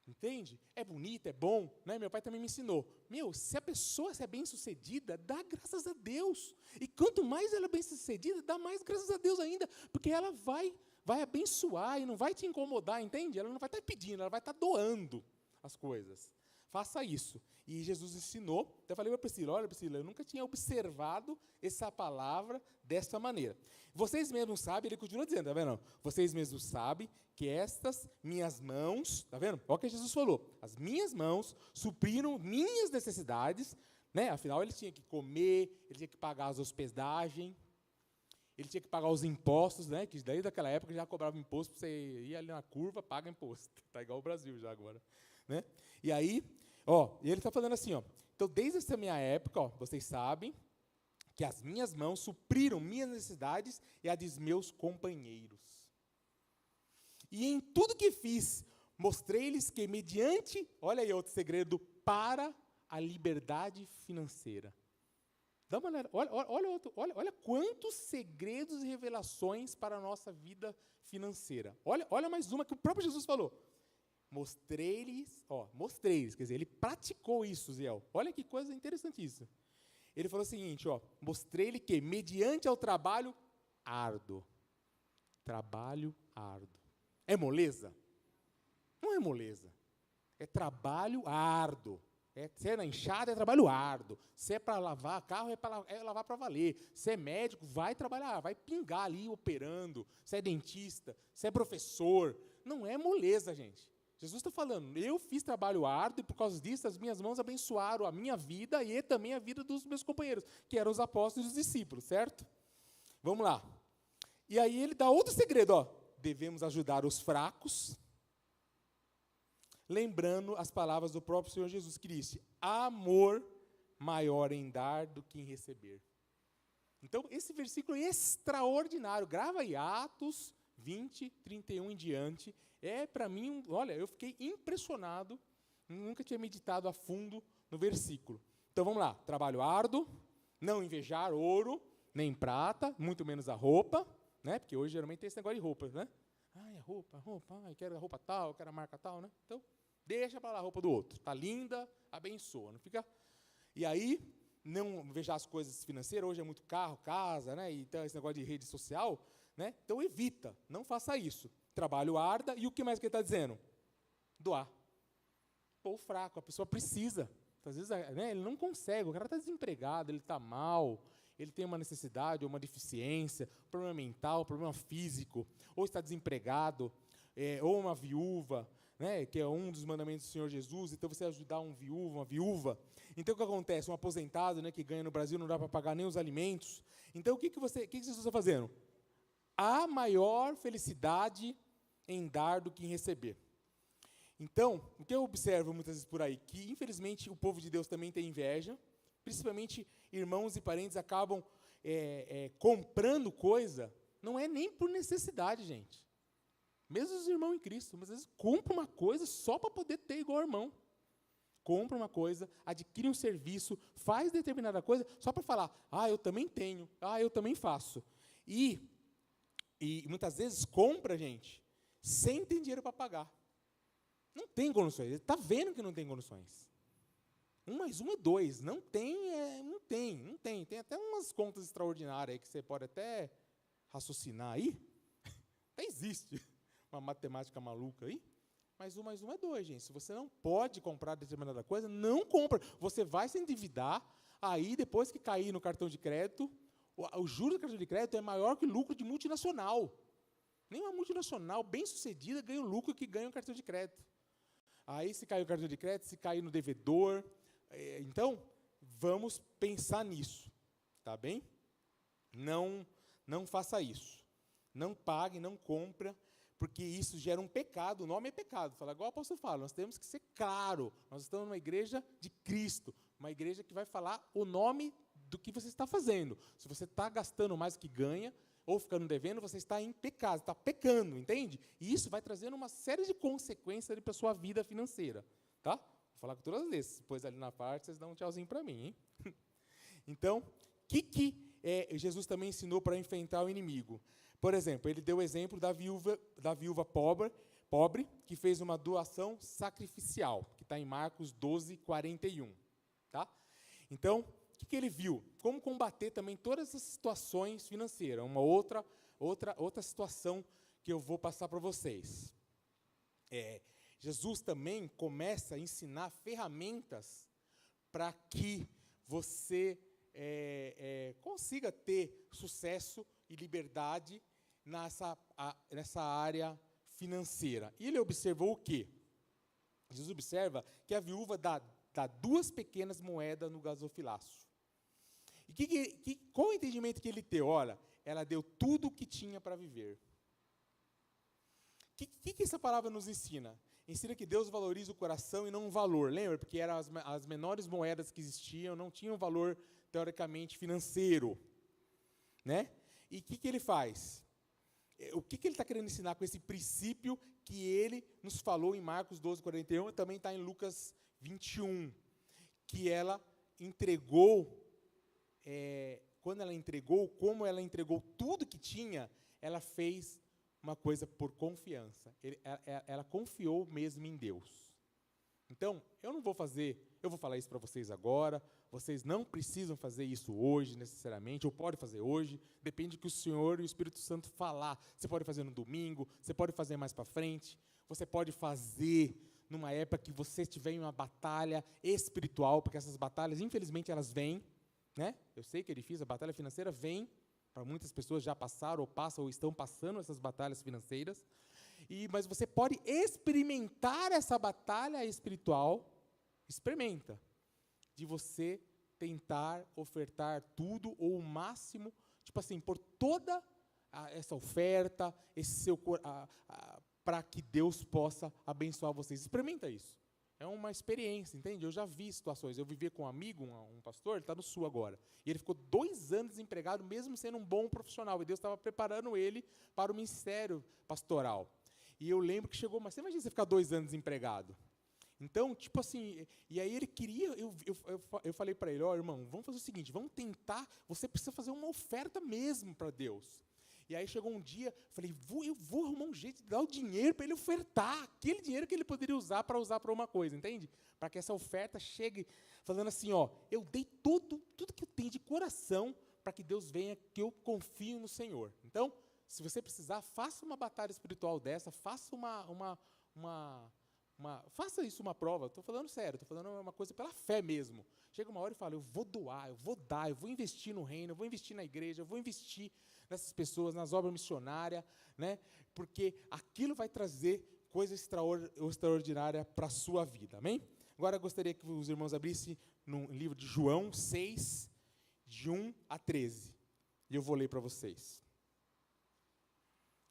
Entende? É bonito, é bom. Né? Meu pai também me ensinou. Se a pessoa é bem-sucedida, dá graças a Deus. E quanto mais ela é bem-sucedida, dá mais graças a Deus ainda. Porque ela vai abençoar e não vai te incomodar, entende? Ela não vai estar pedindo, ela vai estar doando as coisas. Faça isso. E Jesus ensinou, até falei para a Priscila, olha Priscila, eu nunca tinha observado essa palavra dessa maneira. Vocês mesmos sabem, ele continua dizendo, tá vendo? Vocês mesmos sabem que estas minhas mãos, tá vendo? Olha o que Jesus falou, as minhas mãos supriram minhas necessidades, né? Afinal ele tinha que comer, ele tinha que pagar as hospedagens, ele tinha que pagar os impostos, né? Que daí daquela época já cobrava imposto, para você ir ali na curva, paga imposto. Está igual o Brasil já agora. Né? E aí, e ele está falando assim, então desde essa minha época, vocês sabem que as minhas mãos supriram minhas necessidades e a dos meus companheiros. E em tudo que fiz, mostrei-lhes que mediante, olha aí outro segredo, para a liberdade financeira. Dá uma olhada, olha quantos segredos e revelações para a nossa vida financeira. Olha mais uma que o próprio Jesus falou. Mostrei-lhes, quer dizer, ele praticou isso, Ziel. Olha que coisa interessantíssima. Ele falou o seguinte, mostrei-lhe que, mediante ao trabalho árduo, Trabalho árduo. É moleza? Não é moleza. É trabalho árduo. Se é na enxada, é trabalho árduo. Se é para lavar carro, é lavar para valer. Se é médico, vai trabalhar, vai pingar ali operando. Se é dentista, se é professor. Não é moleza, gente. Jesus está falando, eu fiz trabalho árduo e por causa disso as minhas mãos abençoaram a minha vida e também a vida dos meus companheiros, que eram os apóstolos e os discípulos, certo? Vamos lá. E aí ele dá outro segredo, ó. Devemos ajudar os fracos, lembrando as palavras do próprio Senhor Jesus, que disse, amor maior em dar do que em receber. Então, esse versículo é extraordinário. Grava aí, Atos 20, 31 em diante. É, para mim, olha, eu fiquei impressionado, nunca tinha meditado a fundo no versículo. Então, vamos lá. Trabalho árduo, não invejar ouro, nem prata, muito menos a roupa, né? Porque hoje, geralmente, tem esse negócio de roupa, né? Ai, a roupa, eu quero a roupa tal, eu quero a marca tal, né? Então, deixa para lá a roupa do outro. Está linda, abençoa. Não fica... E aí, não veja as coisas financeiras, hoje é muito carro, casa, né? Então, esse negócio de rede social, né? Então, evita, não faça isso. Trabalho árduo, e o que mais que ele está dizendo? Doar. Pô, fraco, a pessoa precisa. Às vezes, né, ele não consegue, o cara está desempregado, ele está mal, ele tem uma necessidade, ou uma deficiência, problema mental, problema físico, ou está desempregado, ou uma viúva, né, que é um dos mandamentos do Senhor Jesus, então você ajudar um viúvo, uma viúva. Então, o que acontece? Um aposentado, né, que ganha no Brasil, não dá para pagar nem os alimentos. Então, o que Jesus está fazendo? Há maior felicidade em dar do que em receber. Então, o que eu observo muitas vezes por aí, que infelizmente o povo de Deus também tem inveja, principalmente irmãos e parentes acabam comprando coisa, não é nem por necessidade, gente. Mesmo os irmãos em Cristo, às vezes compra uma coisa só para poder ter igual ao irmão. Compra uma coisa, adquire um serviço, faz determinada coisa, só para falar, eu também tenho, eu também faço. E muitas vezes compra, gente, sem ter dinheiro para pagar. Não tem condições, ele está vendo que não tem condições. 1 mais 1 é 2, não tem. Tem até umas contas extraordinárias aí que você pode até raciocinar aí. Até existe uma matemática maluca aí. Mas 1 mais 1 é 2, gente. Se você não pode comprar determinada coisa, não compra. Você vai se endividar, aí depois que cair no cartão de crédito, o juro do cartão de crédito é maior que o lucro de multinacional. Nenhuma multinacional bem-sucedida ganha o lucro que ganha o cartão de crédito. Aí, se cair o cartão de crédito, se cair no devedor. Então, vamos pensar nisso, tá bem? Não faça isso. Não pague, não compra, porque isso gera um pecado. O nome é pecado. Fala, igual o apóstolo fala, nós temos que ser claro. Nós estamos numa igreja de Cristo, uma igreja que vai falar o nome do que você está fazendo. Se você está gastando mais do que ganha, ou ficando devendo, você está em pecado, está pecando, entende? E isso vai trazendo uma série de consequências para a sua vida financeira, tá? Vou falar com todas as vezes, depois ali na parte vocês dão um tchauzinho para mim, hein? Então, o que Jesus também ensinou para enfrentar o inimigo? Por exemplo, ele deu o exemplo da viúva pobre, que fez uma doação sacrificial, que está em Marcos 12, 41, tá? Então, o que ele viu? Como combater também todas essas situações financeiras. Uma outra situação que eu vou passar para vocês. Jesus também começa a ensinar ferramentas para que você consiga ter sucesso e liberdade nessa área financeira. E ele observou o quê? Jesus observa que a viúva dá 2 pequenas moedas no gasofilaço. E qual o entendimento que ele tem? Olha, ela deu tudo o que tinha para viver. O que essa palavra nos ensina? Ensina que Deus valoriza o coração e não o valor. Lembra? Porque eram as menores moedas que existiam, não tinham valor, teoricamente, financeiro. Né? E o que ele faz? O que ele está querendo ensinar com esse princípio que ele nos falou em Marcos 12, 41, e também está em Lucas 21, que ela entregou, quando ela entregou, como ela entregou tudo que tinha, ela fez uma coisa por confiança. Ela confiou mesmo em Deus. Então, eu vou falar isso para vocês agora, vocês não precisam fazer isso hoje, necessariamente, ou pode fazer hoje, depende do que o Senhor e o Espírito Santo falar. Você pode fazer no domingo, você pode fazer mais para frente, você pode fazer numa época que você estiver em uma batalha espiritual, porque essas batalhas, infelizmente, elas vêm, né? Eu sei que é difícil, a batalha financeira vem, para muitas pessoas já passaram, ou passam, ou estão passando essas batalhas financeiras, mas você pode experimentar essa batalha espiritual, experimenta, de você tentar ofertar tudo ou o máximo, tipo assim, por toda essa oferta, esse seu para que Deus possa abençoar vocês. Experimenta isso. É uma experiência, entende? Eu já vi situações. Eu vivia com um amigo, um pastor, ele está no Sul agora. E ele ficou 2 anos desempregado, mesmo sendo um bom profissional. E Deus estava preparando ele para o ministério pastoral. E eu lembro que chegou, mas você imagina você ficar 2 anos desempregado? Então, tipo assim, e aí ele queria, eu falei para ele, irmão, vamos fazer o seguinte, vamos tentar, você precisa fazer uma oferta mesmo para Deus. E aí chegou um dia, falei, eu vou arrumar um jeito de dar o dinheiro para ele ofertar, aquele dinheiro que ele poderia usar para uma coisa, entende? Para que essa oferta chegue falando assim, eu dei tudo que eu tenho de coração para que Deus venha, que eu confio no Senhor. Então, se você precisar, faça uma batalha espiritual dessa, faça faça isso uma prova, estou falando sério, estou falando uma coisa pela fé mesmo. Chega uma hora e fala, eu vou doar, eu vou dar, eu vou investir no reino, eu vou investir na igreja, eu vou investir nessas pessoas, nas obras missionárias, né? Porque aquilo vai trazer coisa extraordinária para a sua vida, amém? Agora eu gostaria que os irmãos abrissem no livro de João 6, de 1 a 13, e eu vou ler para vocês.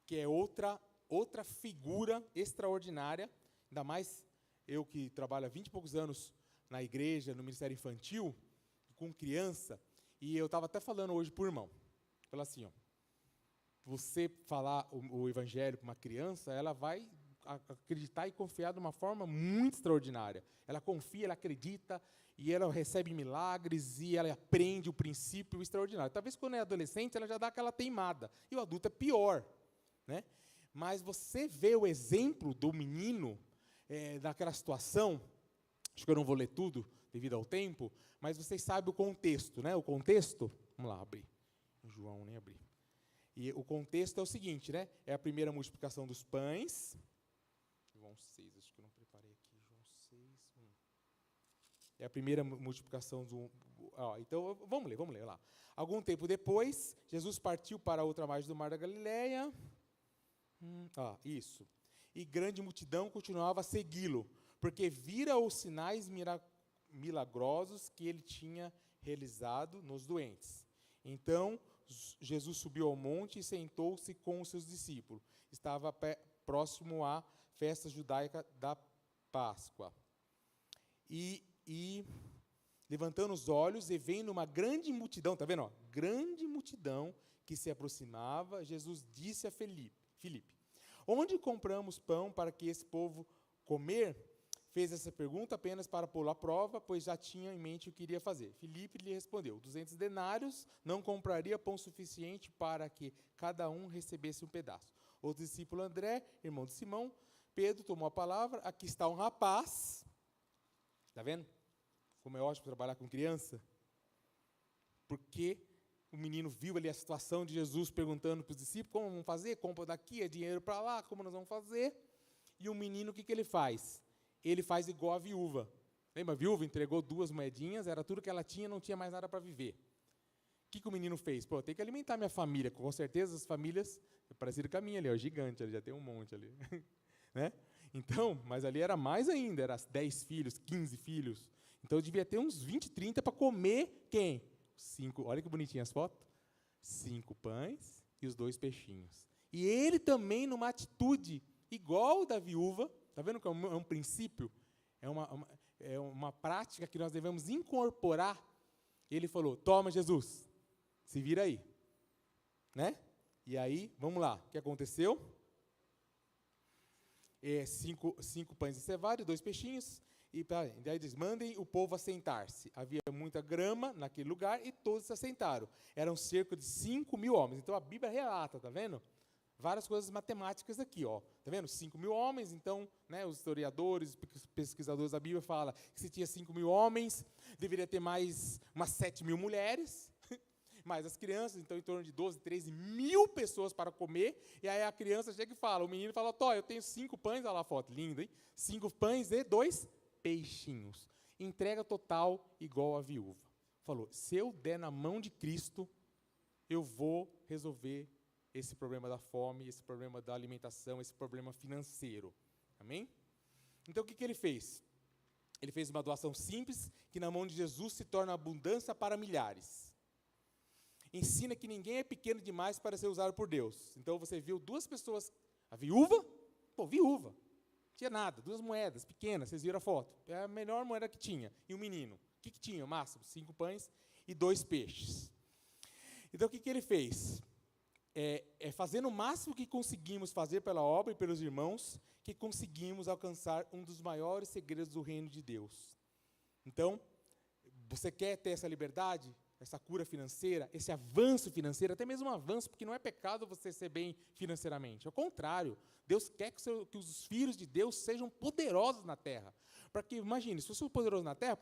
Que é outra figura extraordinária, ainda mais eu que trabalho há 20 e poucos anos na igreja, no ministério infantil, com criança, e eu estava até falando hoje para o irmão, falou assim, você falar o evangelho para uma criança, ela vai acreditar e confiar de uma forma muito extraordinária. Ela confia, ela acredita, e ela recebe milagres, e ela aprende o princípio extraordinário. Talvez quando é adolescente, ela já dá aquela teimada, e o adulto é pior, né? Mas você vê o exemplo do menino, daquela situação, acho que eu não vou ler tudo, devido ao tempo, mas vocês sabem o contexto, né? O contexto, vamos lá, abrir. João, nem abri. E o contexto é o seguinte, né? É a primeira multiplicação dos pães. João 6, acho que eu não preparei aqui. João 6, É a primeira multiplicação do... então, vamos ler lá. Algum tempo depois, Jesus partiu para a outra margem do mar da Galileia. Isso. E grande multidão continuava a segui-lo, porque vira os sinais milagrosos que ele tinha realizado nos doentes. Então, Jesus subiu ao monte e sentou-se com os seus discípulos. Estava próximo à festa judaica da Páscoa. E levantando os olhos e vendo uma grande multidão, está vendo? Grande multidão que se aproximava, Jesus disse a Filipe, onde compramos pão para que esse povo comer? Fez essa pergunta apenas para pô-lo à prova, pois já tinha em mente o que iria fazer. Filipe lhe respondeu, 200 denários não compraria pão suficiente para que cada um recebesse um pedaço. O discípulo André, irmão de Simão, Pedro tomou a palavra, aqui está um rapaz, está vendo? Como é ótimo trabalhar com criança, porque o menino viu ali a situação de Jesus perguntando para os discípulos, como vamos fazer? Compra daqui, é dinheiro para lá, como nós vamos fazer? E o menino, o que ele faz? Ele faz igual a viúva. Lembra, a viúva entregou 2 moedinhas, era tudo que ela tinha, não tinha mais nada para viver. O que o menino fez? Eu tenho que alimentar minha família. Com certeza as famílias, parecido com a minha ali, gigante, ali, já tem um monte ali. Né? Então, mas ali era mais ainda, era 10 filhos, 15 filhos. Então, eu devia ter uns 20, 30 para comer quem? 5, olha que bonitinha as fotos. 5 pães e os 2 peixinhos. E ele também, numa atitude igual da viúva, está vendo que é um princípio? É uma prática que nós devemos incorporar. Ele falou, toma, Jesus, se vira aí. Né? E aí, vamos lá, o que aconteceu? 5 pães de cevada e 2 peixinhos. E daí eles mandem o povo assentar-se. Havia muita grama naquele lugar e todos se assentaram. Eram cerca de 5.000 homens. Então a Bíblia relata, está vendo? várias coisas matemáticas aqui, ó. Tá vendo? 5.000 homens, então, né, os historiadores, pesquisadores da Bíblia falam que se tinha 5.000 homens, deveria ter mais umas 7.000 mulheres, mais as crianças, então em torno de 12, 13 mil pessoas para comer, e aí a criança chega e fala, o menino fala, Tó, eu tenho 5 pães, olha lá a foto, linda, hein? 5 pães e 2 peixinhos. Entrega total igual a viúva. Falou, se eu der na mão de Cristo, eu vou resolver esse problema da fome, esse problema da alimentação, esse problema financeiro. Amém? Então, o que ele fez? Ele fez uma doação simples, que na mão de Jesus se torna abundância para milhares. Ensina que ninguém é pequeno demais para ser usado por Deus. Então, você viu 2 pessoas, a viúva, viúva, não tinha nada, 2 moedas pequenas, vocês viram a foto, é a melhor moeda que tinha, e o menino, o que tinha? Máximo, 5 pães e 2 peixes. Então, o que ele fez? Fazendo o máximo que conseguimos fazer pela obra e pelos irmãos, que conseguimos alcançar um dos maiores segredos do reino de Deus. Então, você quer ter essa liberdade, essa cura financeira, esse avanço financeiro, até mesmo um avanço, porque não é pecado você ser bem financeiramente. Ao contrário, Deus quer que os filhos de Deus sejam poderosos na terra. Para que, imagine, se você for poderoso na terra,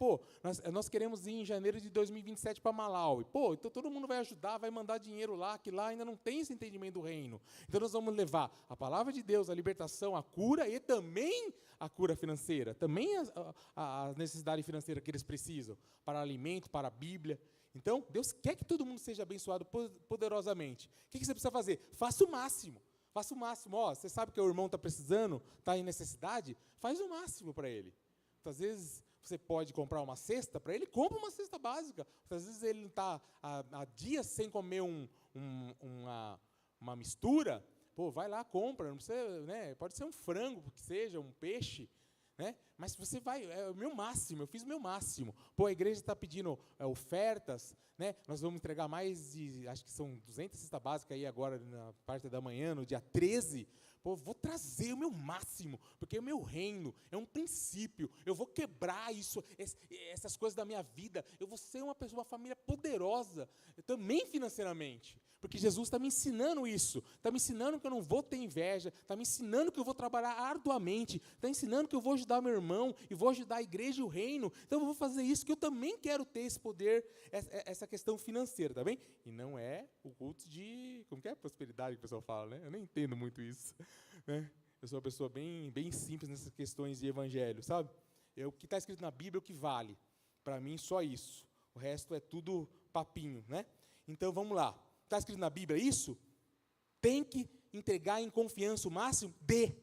nós queremos ir em janeiro de 2027 para Malawi. Então todo mundo vai ajudar, vai mandar dinheiro lá, que lá ainda não tem esse entendimento do reino. Então nós vamos levar a palavra de Deus, a libertação, a cura e também a cura financeira, também a necessidade financeira que eles precisam, para alimento, para a Bíblia. Então, Deus quer que todo mundo seja abençoado poderosamente. O que você precisa fazer? Faça o máximo. Faça o máximo. Você sabe que o irmão está precisando, está em necessidade? Faz o máximo para ele. Às vezes, você pode comprar uma cesta para ele, compra uma cesta básica. Às vezes, ele está há dias sem comer uma mistura. Vai lá, compra. Não precisa, né? Pode ser um frango, que seja, um peixe. Né? Mas você vai, é o meu máximo, eu fiz o meu máximo. A igreja está pedindo ofertas, né? Nós vamos entregar mais de, acho que são 200 cestas básicas aí agora na parte da manhã, no dia 13. Vou trazer o meu máximo, porque o meu reino é um princípio. Eu vou quebrar isso, essas coisas da minha vida. Eu vou ser uma família poderosa, também financeiramente. Porque Jesus está me ensinando isso. Está me ensinando que eu não vou ter inveja. Está me ensinando que eu vou trabalhar arduamente. Está ensinando que eu vou ajudar meu irmão e vou ajudar a igreja e o reino. Então eu vou fazer isso, que eu também quero ter esse poder, essa questão financeira, tá bem? E não é o culto de, como que é? Prosperidade que o pessoal fala, né? Eu nem entendo muito isso. Né? Eu sou uma pessoa bem simples nessas questões de evangelho, sabe? O que está escrito na Bíblia é o que vale. Para mim, só isso. O resto é tudo papinho, né? Então, vamos lá. Está escrito na Bíblia isso? Tem que entregar em confiança o máximo? Dê.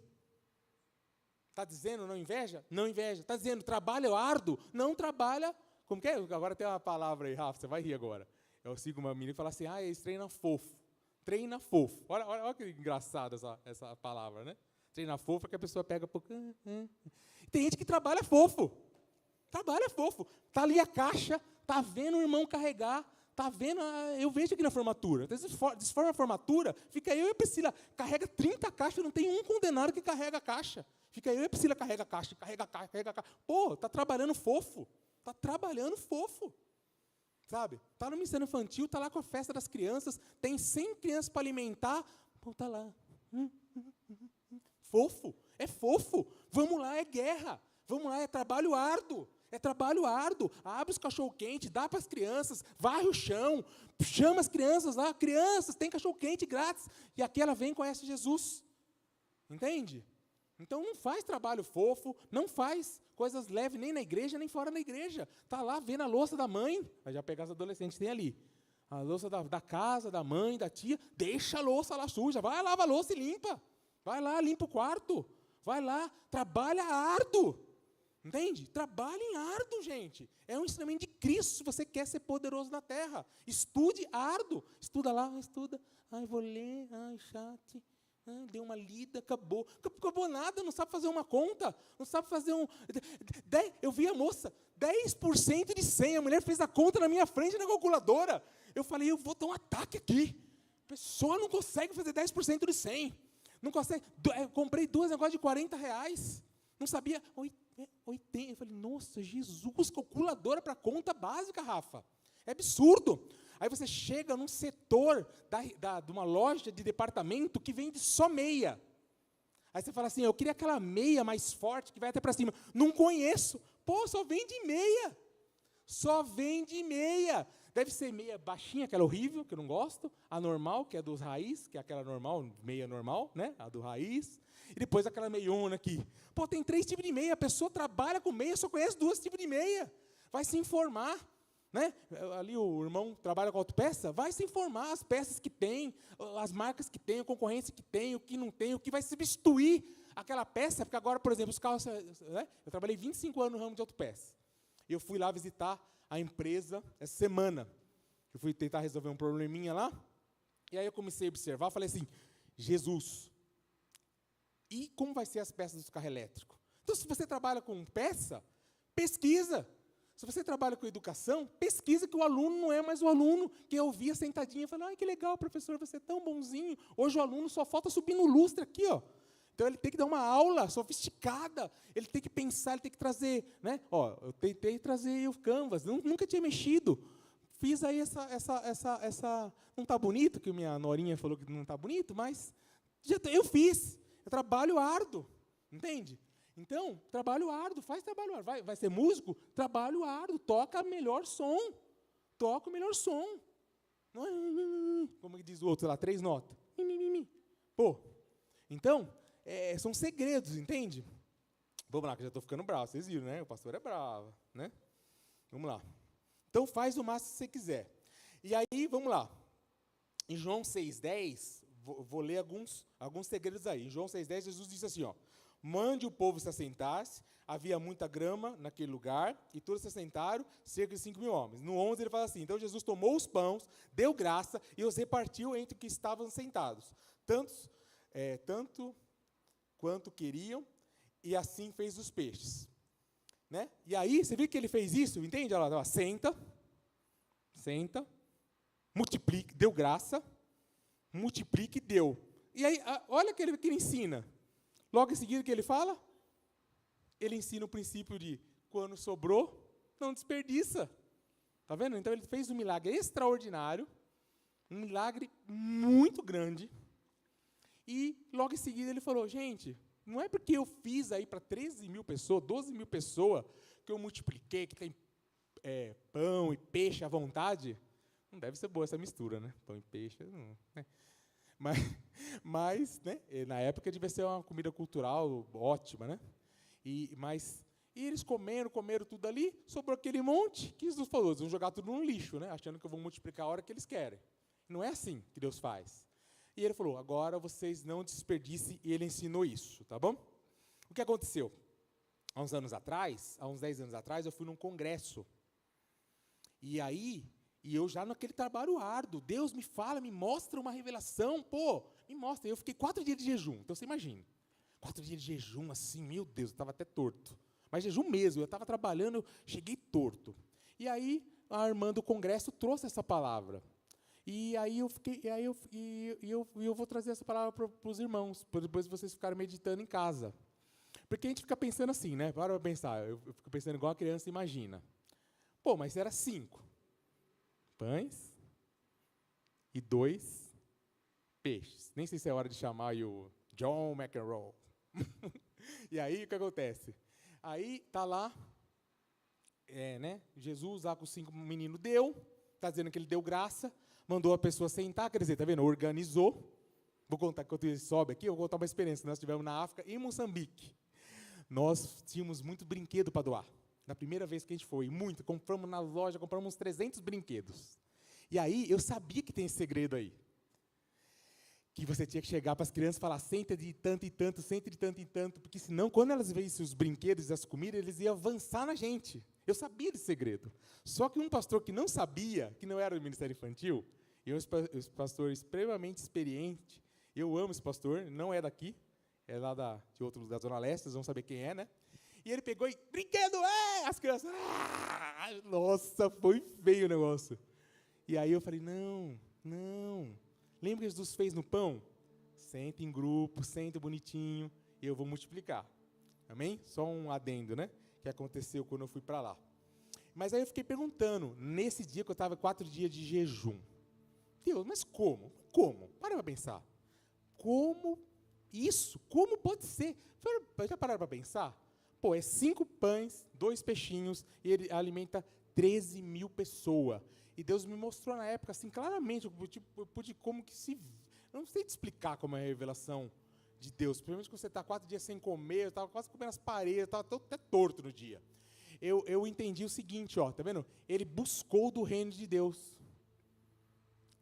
Está dizendo não inveja? Não inveja. Está dizendo trabalha árduo? Não trabalha. Como que é? Agora tem uma palavra aí, Rafa, você vai rir agora. Eu sigo uma menina e falo assim, eles treinam fofo. Treina fofo. Olha que engraçada essa palavra, né? Treina fofo é que a pessoa pega pouco. Tem gente que trabalha fofo. Trabalha fofo. Está ali a caixa, está vendo o irmão carregar, está vendo, eu vejo aqui na formatura. Desforma a formatura, fica eu e a Priscila, carrega 30 caixas, não tem um condenado que carrega a caixa. Fica eu e a Priscila, carrega a caixa, carrega a caixa, carrega a caixa. Está trabalhando fofo. Está trabalhando fofo. Sabe? Está no ministério infantil, está lá com a festa das crianças, tem 100 crianças para alimentar, está lá. Fofo, é fofo. Vamos lá, é guerra. Vamos lá, é trabalho árduo. É trabalho árduo. Abre os cachorro-quente, dá para as crianças, varre o chão, chama as crianças lá, crianças, tem cachorro-quente grátis. E aqui ela vem e conhece Jesus. Entende? Então não faz trabalho fofo, não faz coisas leves nem na igreja, nem fora da igreja. Está lá vendo a louça da mãe, vai já pegar os adolescentes, tem ali. A louça da casa, da mãe, da tia, deixa a louça lá suja, vai, lava a louça e limpa. Vai lá, limpa o quarto. Vai lá, trabalha árduo. Entende? Trabalhe em árduo, gente. É um ensinamento de Cristo se você quer ser poderoso na terra. Estude árduo. Estuda lá, estuda. Vou ler, chato. Deu uma lida, acabou. Acabou nada, não sabe fazer uma conta. Não sabe fazer eu vi a moça, 10% de 100. A mulher fez a conta na minha frente na calculadora. Eu falei, eu vou dar um ataque aqui. A pessoa não consegue fazer 10% de 100. Não consegue. Eu comprei 2 negócios de R$40. Não sabia. 80. Eu falei, nossa, Jesus, calculadora para conta básica, Rafa. É absurdo. Aí você chega num setor de uma loja de departamento que vende só meia. Aí você fala assim, eu queria aquela meia mais forte que vai até para cima. Não conheço. Pô, só vende meia. Só vende meia. Deve ser meia baixinha, aquela horrível, que eu não gosto. A normal, que é dos raiz, que é aquela normal, meia normal, né? A do raiz. E depois aquela meiona aqui. Pô, tem 3 tipos de meia. A pessoa trabalha com meia, só conhece 2 tipos de meia. Vai se informar. Né? Ali o irmão trabalha com autopeça, vai se informar as peças que tem, as marcas que tem, a concorrência que tem, o que não tem, o que vai substituir aquela peça, porque agora, por exemplo, os carros, né? Eu trabalhei 25 anos no ramo de autopeça. Eu fui lá visitar a empresa essa semana. Eu fui tentar resolver um probleminha lá, e aí eu comecei a observar, falei assim, Jesus, e como vai ser as peças do carro elétrico? Então, se você trabalha com peça, pesquisa. Se você trabalha com educação, pesquisa que o aluno não é mais o aluno que eu via sentadinho e falava, ai, que legal, professor, você é tão bonzinho. Hoje o aluno só falta subir no lustre aqui, ó. Então ele tem que dar uma aula sofisticada, ele tem que pensar, ele tem que trazer, né? Ó, eu tentei trazer o Canvas, nunca tinha mexido. Fiz aí essa não está bonito, que minha norinha falou que não está bonito, mas eu fiz. É trabalho árduo, entende? Então, trabalho árduo, faz trabalho árduo. Vai ser músico? Trabalho árduo, toca melhor som. Toca o melhor som. Como diz o outro lá, 3 notas. Pô, então, são segredos, entende? Vamos lá, que eu já estou ficando bravo, vocês viram, né? O pastor é bravo, né? Vamos lá. Então, faz o máximo que você quiser. E aí, vamos lá. Em João 6,10, vou ler alguns segredos aí. Em João 6,10, Jesus disse assim, ó, mande o povo se assentar-se, havia muita grama naquele lugar, e todos se assentaram, cerca de 5.000 homens. No 11 ele fala assim, então Jesus tomou os pães, deu graça, e os repartiu entre os que estavam sentados, tanto quanto queriam, e assim fez os peixes. Né? E aí, você viu que ele fez isso? Entende? Olha lá, senta, multiplique, deu graça, multiplique e deu. E aí, olha o que ele ensina. Logo em seguida, o que ele fala? Ele ensina o princípio de, quando sobrou, não desperdiça. Está vendo? Então, ele fez um milagre extraordinário, um milagre muito grande, e logo em seguida ele falou, gente, não é porque eu fiz aí para 13.000 pessoas, 12.000 pessoas, que eu multipliquei, que tem pão e peixe à vontade. Não deve ser boa essa mistura, né? Pão e peixe, não, né? Mas né, na época devia ser uma comida cultural ótima, né? E eles comeram tudo ali, sobrou aquele monte, que Jesus falou, eles vão jogar tudo no lixo, né? Achando que eu vou multiplicar a hora que eles querem. Não é assim que Deus faz. E ele falou, agora vocês não desperdicem, e ele ensinou isso, tá bom? O que aconteceu? Há uns 10 anos atrás, eu fui num congresso. E eu já naquele trabalho árduo, Deus me fala, me mostra uma revelação, me mostra. Eu fiquei 4 dias de jejum, então você imagina. 4 dias de jejum, assim, meu Deus, eu estava até torto. Mas jejum mesmo, eu estava trabalhando, eu cheguei torto. E aí, a irmã do congresso trouxe essa palavra. E aí eu vou trazer essa palavra para os irmãos, para depois vocês ficarem meditando em casa. Porque a gente fica pensando assim, né? Para pensar, eu fico pensando igual a criança imagina. Mas era 5 pães e 2 peixes. Nem sei se é hora de chamar aí o John McEnroe. E aí, o que acontece? Aí, está lá, né? Jesus, lá com 5 meninos, está dizendo que ele deu graça, mandou a pessoa sentar, quer dizer, está vendo? Organizou. Vou contar, enquanto ele sobe aqui, eu vou contar uma experiência. Nós tivemos na África, em Moçambique. Nós tínhamos muito brinquedo para doar. Na primeira vez que a gente foi, muito, compramos na loja, compramos uns 300 brinquedos. E aí, eu sabia que tem esse segredo aí. Que você tinha que chegar para as crianças e falar, senta de tanto e tanto, senta de tanto e tanto, porque senão, quando elas veissem os brinquedos e as comidas, eles iam avançar na gente. Eu sabia desse segredo. Só que um pastor que não sabia, que não era do Ministério Infantil, e um pastor extremamente experiente, eu amo esse pastor, não é daqui, é lá de outro da Zona Leste, vocês vão saber quem é, né? E ele pegou e, brinquedo, as crianças, nossa, foi feio o negócio. E aí eu falei, não, lembra que Jesus fez no pão? Senta em grupo, senta bonitinho, e eu vou multiplicar. Amém? Só um adendo, né? Que aconteceu quando eu fui para lá. Mas aí eu fiquei perguntando, nesse dia que eu estava 4 dias de jejum. Deus, mas como? Como? Para pra pensar. Como isso? Como pode ser? Já pararam para pensar? Pô, é 5 pães, 2 peixinhos, e ele alimenta 13 mil pessoas. E Deus me mostrou na época, assim, claramente, eu pude como que se... Eu não sei te explicar como é a revelação de Deus. Principalmente quando você está 4 dias sem comer, eu estava quase comendo as paredes, eu estava até torto no dia. Eu entendi o seguinte, ó, tá vendo? Ele buscou do reino de Deus.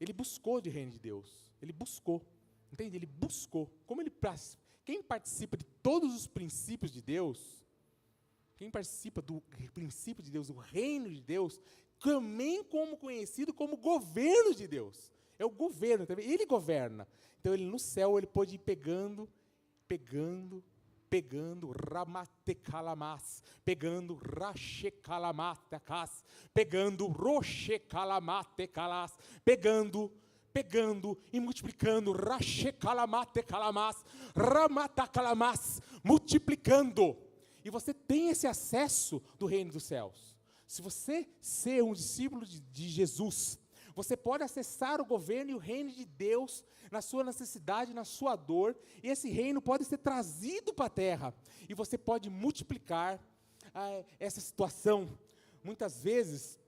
Ele buscou do reino de Deus. Ele buscou. Entende? Ele buscou. Quem participa de todos os princípios de Deus, quem participa do princípio de Deus, do reino de Deus, também como conhecido como governo de Deus. É o governo, tá vendo? Ele governa. Então, ele no céu, ele pode ir pegando, ramatecalamas, pegando rachecalamatecas, pegando rochecalamatecalas, pegando e multiplicando, rachecalamatecalamas, ramatacalamas, multiplicando. E você tem esse acesso do reino dos céus. Se você ser um discípulo de Jesus, você pode acessar o governo e o reino de Deus na sua necessidade, na sua dor, e esse reino pode ser trazido para a terra, e você pode multiplicar essa situação. Muitas vezes,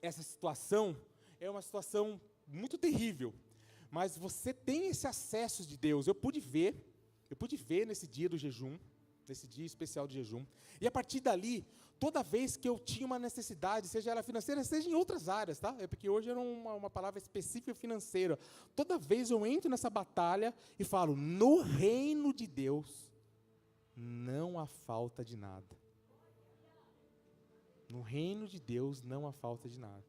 essa situação é uma situação muito terrível, mas você tem esse acesso de Deus. Eu pude ver nesse dia do jejum, nesse dia especial de jejum, e a partir dali, toda vez que eu tinha uma necessidade, seja ela financeira, seja em outras áreas, tá? É porque hoje era uma palavra específica financeira. Toda vez eu entro nessa batalha e falo, no reino de Deus, não há falta de nada. No reino de Deus, não há falta de nada.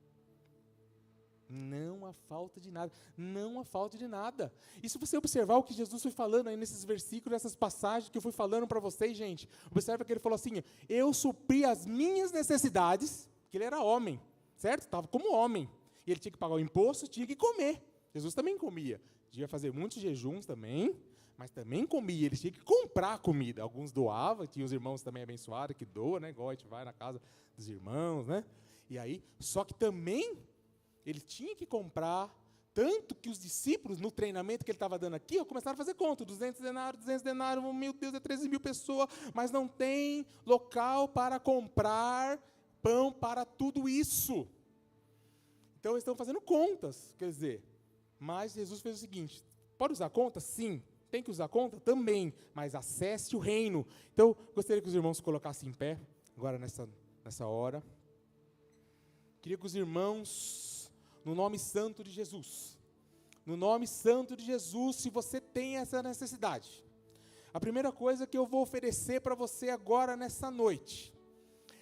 Não há falta de nada, não há falta de nada. E se você observar o que Jesus foi falando aí nesses versículos, nessas passagens que eu fui falando para vocês, gente, observa que ele falou assim, eu supri as minhas necessidades, porque ele era homem, certo? Estava como homem, e ele tinha que pagar o imposto, tinha que comer. Jesus também comia, devia fazer muitos jejuns também, mas também comia, ele tinha que comprar comida. Alguns doavam, tinha os irmãos também abençoados, que doam, né? Igual a gente vai na casa dos irmãos, né? E aí, só que também ele tinha que comprar, tanto que os discípulos, no treinamento que ele estava dando aqui, começaram a fazer conta, 200 denários, meu Deus, é 13 mil pessoas, mas não tem local para comprar pão para tudo isso. Então, eles estão fazendo contas, quer dizer, mas Jesus fez o seguinte, pode usar conta? Sim. Tem que usar conta? Também, mas acesse o reino. Então, gostaria que os irmãos se colocassem em pé, agora nessa hora. Queria que os irmãos... No nome santo de Jesus, se você tem essa necessidade, a primeira coisa que eu vou oferecer para você agora nessa noite,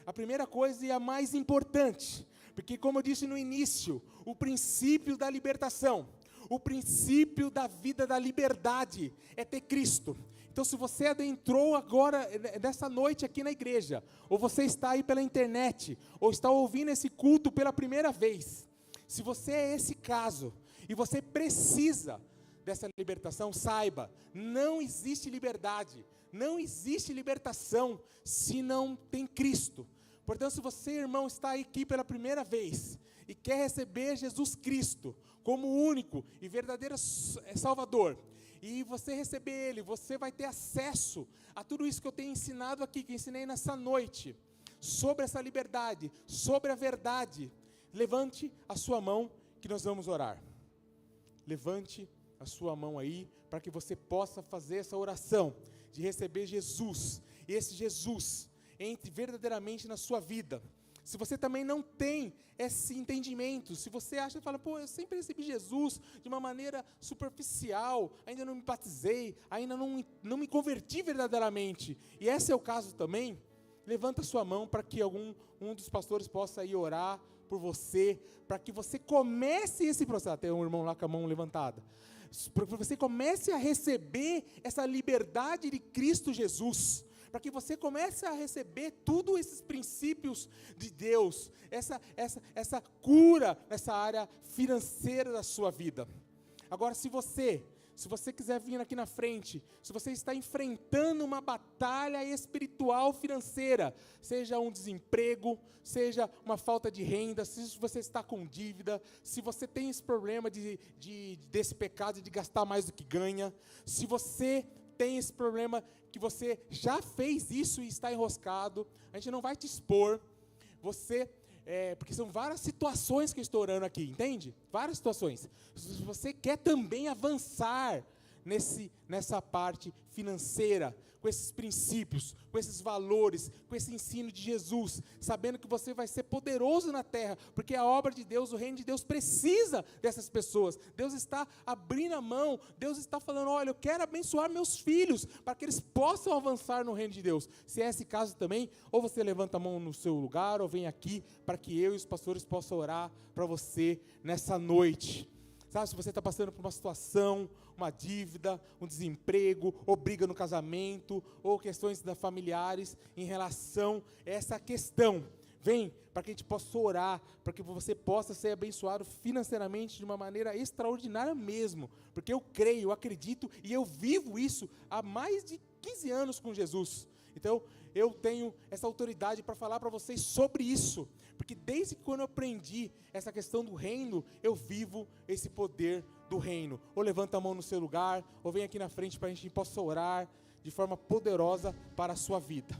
a primeira coisa e a mais importante, porque como eu disse no início, o princípio da libertação, o princípio da vida da liberdade é ter Cristo. Então, se você adentrou agora, nessa noite aqui na igreja, ou você está aí pela internet, ou está ouvindo esse culto pela primeira vez, se você é esse caso, e você precisa dessa libertação, saiba, não existe liberdade, não existe libertação, se não tem Cristo. Portanto, se você, irmão, está aqui pela primeira vez, e quer receber Jesus Cristo, como único e verdadeiro Salvador, e você receber Ele, você vai ter acesso a tudo isso que eu tenho ensinado aqui, que ensinei nessa noite, sobre essa liberdade, sobre a verdade. Levante a sua mão que nós vamos orar. Levante a sua mão aí, para que você possa fazer essa oração, de receber Jesus, e esse Jesus entre verdadeiramente na sua vida. Se você também não tem esse entendimento, se você acha e fala, pô, eu sempre recebi Jesus de uma maneira superficial, ainda não me batizei, ainda não me converti verdadeiramente, e esse é o caso também, levanta a sua mão para que um dos pastores possa ir orar por você, para que você comece esse processo. Tem um irmão lá com a mão levantada. Para que você comece a receber essa liberdade de Cristo Jesus. Para que você comece a receber todos esses princípios de Deus. Essa cura nessa área financeira da sua vida. Agora, se você se você quiser vir aqui na frente, se você está enfrentando uma batalha espiritual financeira, seja um desemprego, seja uma falta de renda, se você está com dívida, se você tem esse problema desse pecado de gastar mais do que ganha, se você tem esse problema que você já fez isso e está enroscado, a gente não vai te expor, porque são várias situações que eu estou orando aqui, entende? Várias situações. Se você quer também avançar nessa parte financeira, com esses princípios, com esses valores, com esse ensino de Jesus, sabendo que você vai ser poderoso na terra, porque a obra de Deus, o reino de Deus precisa dessas pessoas. Deus está abrindo a mão, Deus está falando, olha, eu quero abençoar meus filhos, para que eles possam avançar no reino de Deus. Se é esse caso também, ou você levanta a mão no seu lugar, ou vem aqui, para que eu e os pastores possam orar para você nessa noite. Sabe, se você está passando por uma situação, uma dívida, um desemprego, ou briga no casamento, ou questões familiares em relação a essa questão, vem para que a gente possa orar, para que você possa ser abençoado financeiramente de uma maneira extraordinária mesmo, porque eu creio, eu acredito e eu vivo isso há mais de 15 anos com Jesus. Então, eu tenho essa autoridade para falar para vocês sobre isso, porque desde quando eu aprendi essa questão do reino, eu vivo esse poder do reino. Ou levanta a mão no seu lugar, ou vem aqui na frente para a gente possa orar de forma poderosa para a sua vida.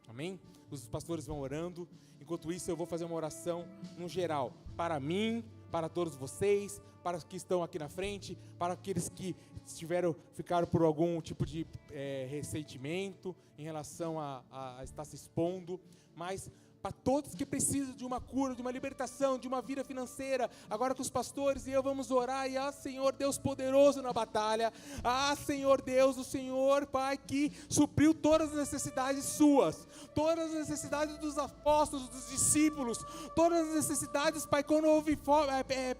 Amém? Os pastores vão orando, enquanto isso eu vou fazer uma oração no geral, para mim, para todos vocês, para os que estão aqui na frente, para aqueles que ficaram por algum tipo de ressentimento em relação a estar se expondo, mas para todos que precisam de uma cura, de uma libertação, de uma vida financeira, agora que os pastores e eu vamos orar, e Senhor Deus poderoso na batalha, Senhor Deus, o Senhor, Pai, que supriu todas as necessidades suas, todas as necessidades dos apóstolos, dos discípulos, todas as necessidades, Pai, quando houve fome,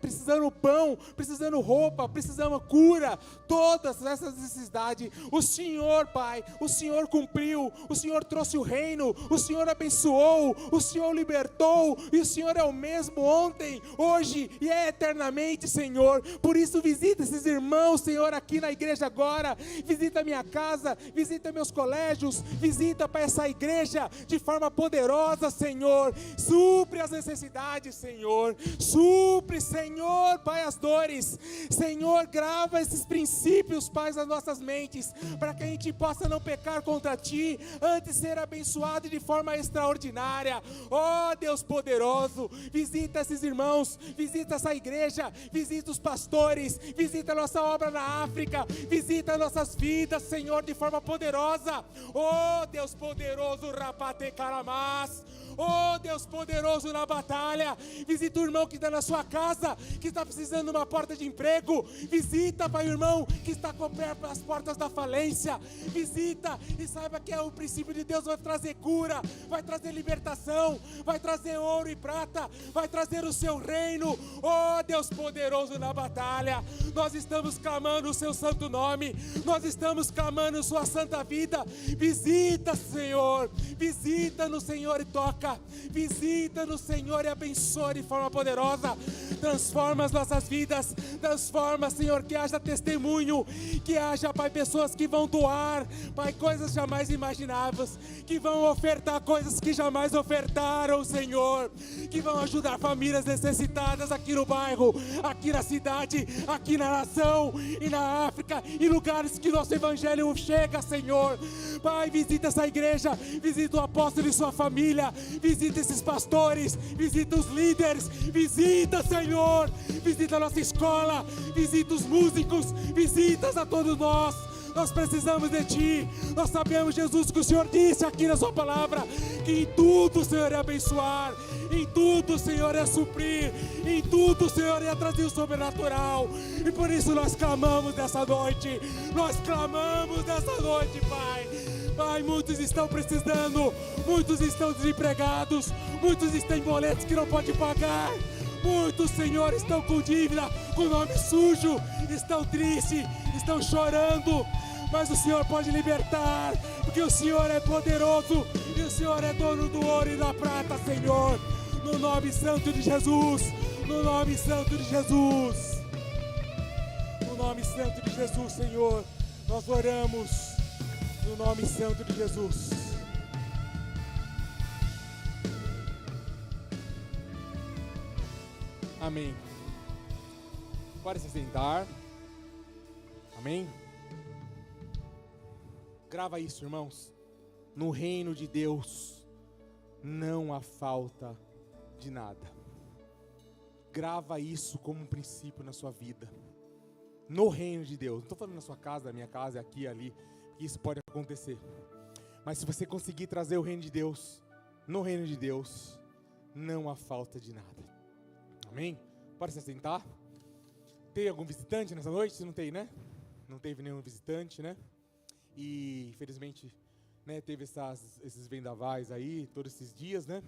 precisando pão, precisando roupa, precisando cura, todas essas necessidades, o Senhor, Pai, o Senhor cumpriu, o Senhor trouxe o reino, o Senhor abençoou, o Senhor libertou, e o Senhor é o mesmo ontem, hoje e eternamente, Senhor. Por isso visita esses irmãos, Senhor, aqui na igreja agora, visita a minha casa, visita meus colégios, visita para essa igreja de forma poderosa, Senhor. Supre as necessidades, Senhor, supre, Senhor, Pai, as dores, Senhor, grava esses princípios, Pai, nas nossas mentes, para que a gente possa não pecar contra Ti, antes ser abençoado de forma extraordinária. Oh Deus poderoso, visita esses irmãos, visita essa igreja, visita os pastores, visita a nossa obra na África, visita nossas vidas, Senhor, de forma poderosa. Oh Deus poderoso, rapate caramás. Oh Deus poderoso na batalha, visita o irmão que está na sua casa, que está precisando de uma porta de emprego, visita, Pai, o irmão que está com as portas da falência, visita e saiba que o princípio de Deus vai trazer cura, vai trazer libertação, vai trazer ouro e prata, vai trazer o seu reino. Oh Deus poderoso na batalha, nós estamos clamando o seu santo nome, nós estamos clamando sua santa vida. Visita, Senhor, visita no Senhor e toca, visita no Senhor e abençoa de forma poderosa, transforma as nossas vidas, transforma, Senhor, que haja testemunho, que haja, Pai, pessoas que vão doar, Pai, coisas jamais imagináveis, que vão ofertar coisas que jamais ofertaram, Senhor, que vão ajudar famílias necessitadas aqui no bairro, aqui na cidade, aqui na nação e na África, em lugares que nosso evangelho chega, Senhor. Pai, visita essa igreja, visita o apóstolo e sua família, visita esses pastores, visita os líderes, visita, Senhor, visita a nossa escola, visita os músicos, visitas a todos nós. Nós precisamos de Ti. Nós sabemos, Jesus, que o Senhor disse aqui na sua palavra, que em tudo o Senhor é abençoar, em tudo o Senhor é suprir, em tudo o Senhor é trazer o sobrenatural. E por isso nós clamamos nessa noite, Pai. Pai, muitos estão precisando, muitos estão desempregados, muitos estão em boletos que não podem pagar, muitos, Senhor, estão com dívida, com nome sujo, estão tristes, estão chorando, mas o Senhor pode libertar, porque o Senhor é poderoso, e o Senhor é dono do ouro e da prata, Senhor, no nome santo de Jesus, no nome santo de Jesus, no nome santo de Jesus, Senhor, nós oramos no nome santo de Jesus. Amém. Pode se sentar. Amém. Grava isso, irmãos. No reino de Deus não há falta de nada. Grava isso como um princípio na sua vida. No reino de Deus. Não estou falando na sua casa, na minha casa, aqui, ali. Isso pode acontecer. Mas se você conseguir trazer o reino de Deus, no reino de Deus não há falta de nada. Amém? Pode se sentar. Tem algum visitante nessa noite? Não tem, né? Não teve nenhum visitante, né? E infelizmente, né, teve esses vendavais aí, todos esses dias, né?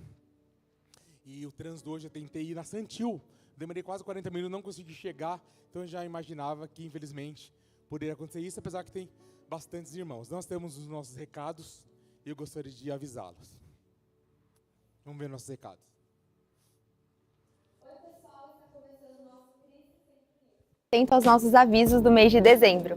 E o trânsito hoje eu tentei ir na Santil. Demorei quase 40 minutos, não consegui chegar. Então eu já imaginava que infelizmente poderia acontecer isso, apesar que tem bastantes irmãos. Nós temos os nossos recados e eu gostaria de avisá-los. Vamos ver nossos recados. Atento aos nossos avisos do mês de dezembro.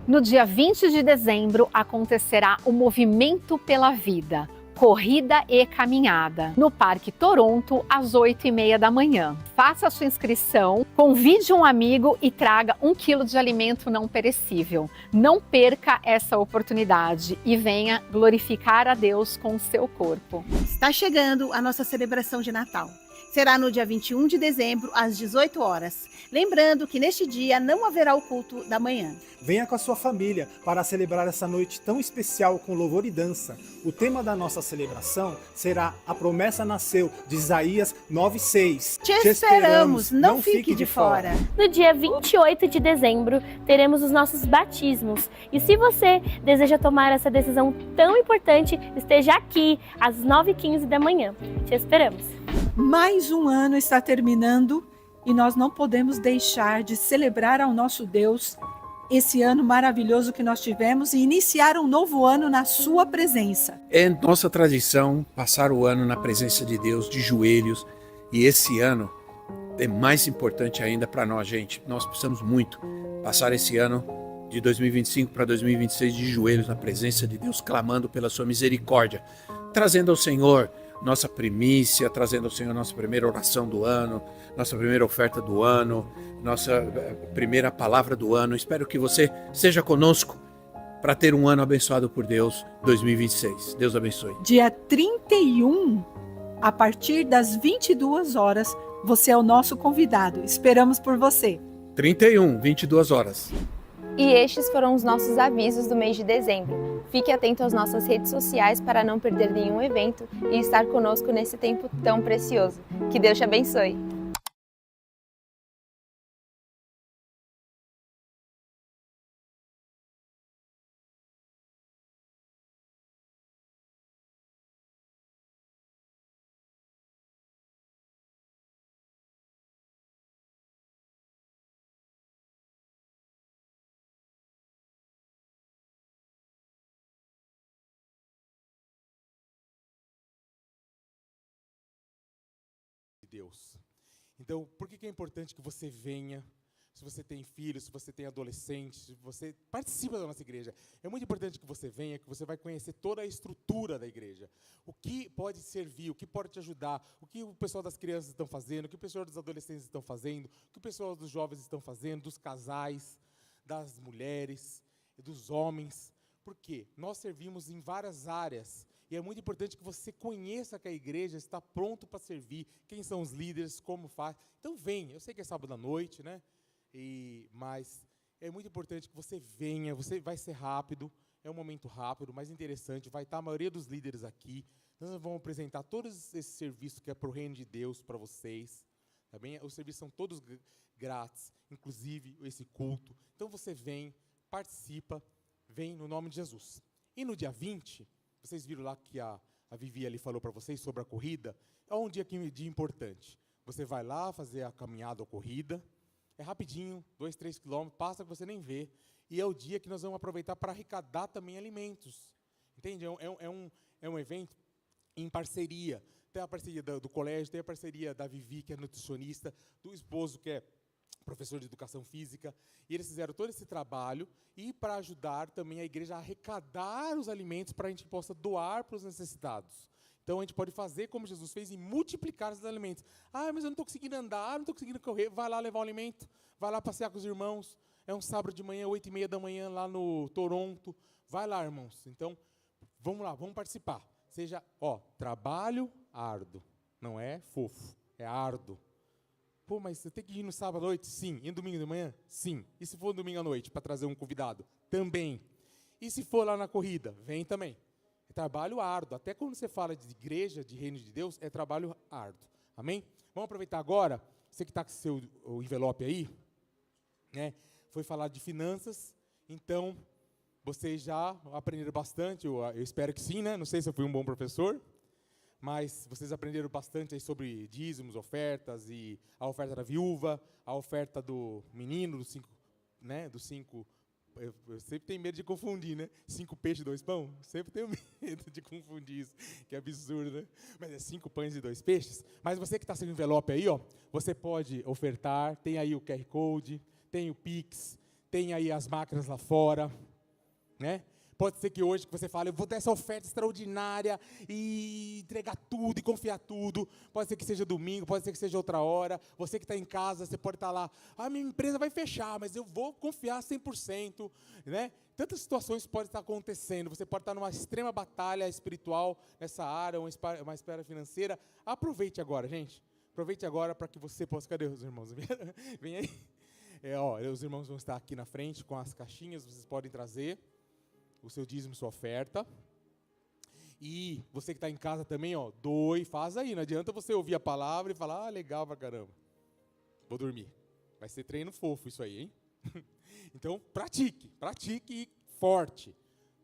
No dia 20 de dezembro acontecerá o Movimento pela Vida, corrida e caminhada, no Parque Toronto, às 8h30 da manhã. Faça a sua inscrição, convide um amigo e traga 1 quilo de alimento não perecível. Não perca essa oportunidade e venha glorificar a Deus com o seu corpo. Está chegando a nossa celebração de Natal. Será no dia 21 de dezembro, às 18 horas. Lembrando que neste dia não haverá o culto da manhã. Venha com a sua família para celebrar essa noite tão especial com louvor e dança. O tema da nossa celebração será A Promessa Nasceu, de Isaías 9:6. Te esperamos, não fique de fora. No dia 28 de dezembro, teremos os nossos batismos. E se você deseja tomar essa decisão tão importante, esteja aqui às 9h15 da manhã. Te esperamos. Mais um ano está terminando e nós não podemos deixar de celebrar ao nosso Deus esse ano maravilhoso que nós tivemos e iniciar um novo ano na sua presença. É nossa tradição passar o ano na presença de Deus, de joelhos, e esse ano é mais importante ainda para nós, gente. Nós precisamos muito passar esse ano de 2025 para 2026 de joelhos na presença de Deus, clamando pela sua misericórdia, trazendo ao Senhor nossa primícia, trazendo ao Senhor nossa primeira oração do ano, nossa primeira oferta do ano, nossa primeira palavra do ano. Espero que você seja conosco para ter um ano abençoado por Deus, 2026. Deus abençoe. Dia 31, a partir das 22 horas, você é o nosso convidado. Esperamos por você. 31, 22 horas. E estes foram os nossos avisos do mês de dezembro. Fique atento às nossas redes sociais para não perder nenhum evento e estar conosco nesse tempo tão precioso. Que Deus te abençoe! Deus. Então, por que é importante que você venha? Se você tem filhos, se você tem adolescentes, se você participa da nossa igreja, é muito importante que você venha, que você vai conhecer toda a estrutura da igreja. O que pode servir, o que pode te ajudar, o que o pessoal das crianças estão fazendo, o que o pessoal dos adolescentes estão fazendo, o que o pessoal dos jovens estão fazendo, dos casais, das mulheres, dos homens. Por quê? Nós servimos em várias áreas. E é muito importante que você conheça que a igreja está pronto para servir, quem são os líderes, como faz. Então vem, eu sei que é sábado à noite, né? Mas é muito importante que você venha, você vai ser rápido, é um momento rápido, mas interessante, vai estar a maioria dos líderes aqui. Nós vamos apresentar todos esses serviços que é para o reino de Deus, para vocês. Tá bem? Os serviços são todos grátis, inclusive esse culto. Então você vem, participa, vem no nome de Jesus. E no dia 20... Vocês viram lá que a Vivi ali falou para vocês sobre a corrida? É um dia importante. Você vai lá fazer a caminhada ou corrida, é rapidinho, 2, 3 quilômetros, passa que você nem vê. E é o dia que nós vamos aproveitar para arrecadar também alimentos. Entende? É um evento em parceria. tem a parceria do colégio, tem a parceria da Vivi, que é nutricionista, do esposo, que é professor de educação física, e eles fizeram todo esse trabalho, e para ajudar também a igreja a arrecadar os alimentos para a gente possa doar para os necessitados. Então, a gente pode fazer como Jesus fez e multiplicar esses alimentos. Ah, mas eu não estou conseguindo andar, não estou conseguindo correr. Vai lá levar o alimento, vai lá passear com os irmãos. É um sábado de manhã, 8h30 da manhã, lá no Toronto. Vai lá, irmãos. Então, vamos lá, vamos participar. Seja, trabalho árduo. Não é fofo, é árduo. Pô, mas você tem que ir no sábado à noite? Sim. E no domingo de manhã? Sim. E se for no domingo à noite, para trazer um convidado? Também. E se for lá na corrida? Vem também. É trabalho árduo. Até quando você fala de igreja, de reino de Deus, é trabalho árduo. Amém? Vamos aproveitar agora, você que está com o envelope aí, né? Foi falar de finanças, então vocês já aprenderam bastante, eu espero que sim, né? Não sei se eu fui um bom professor, mas vocês aprenderam bastante aí sobre dízimos, ofertas, e a oferta da viúva, a oferta do menino, dos 5, né? Dos 5. Eu sempre tenho medo de confundir, né? 5 peixes e 2 pães. Sempre tenho medo de confundir isso, que é absurdo, né? Mas é 5 pães e 2 peixes. Mas você que está sem envelope aí, você pode ofertar. Tem aí o QR Code, tem o Pix, tem aí as máquinas lá fora, né? Pode ser que hoje que você fale, eu vou dar essa oferta extraordinária e entregar tudo e confiar tudo. Pode ser que seja domingo, pode ser que seja outra hora. Você que está em casa, você pode estar lá, minha empresa vai fechar, mas eu vou confiar 100%. Né? Tantas situações podem estar acontecendo. Você pode estar numa extrema batalha espiritual nessa área, uma esfera financeira. Aproveite agora, gente. Aproveite agora para que você possa... Cadê os irmãos? Vem aí. Os irmãos vão estar aqui na frente com as caixinhas, vocês podem trazer o seu dízimo, sua oferta. E você que está em casa também, doe, faz aí. Não adianta você ouvir a palavra e falar, legal pra caramba. Vou dormir. Vai ser treino fofo isso aí, hein? Então, pratique forte.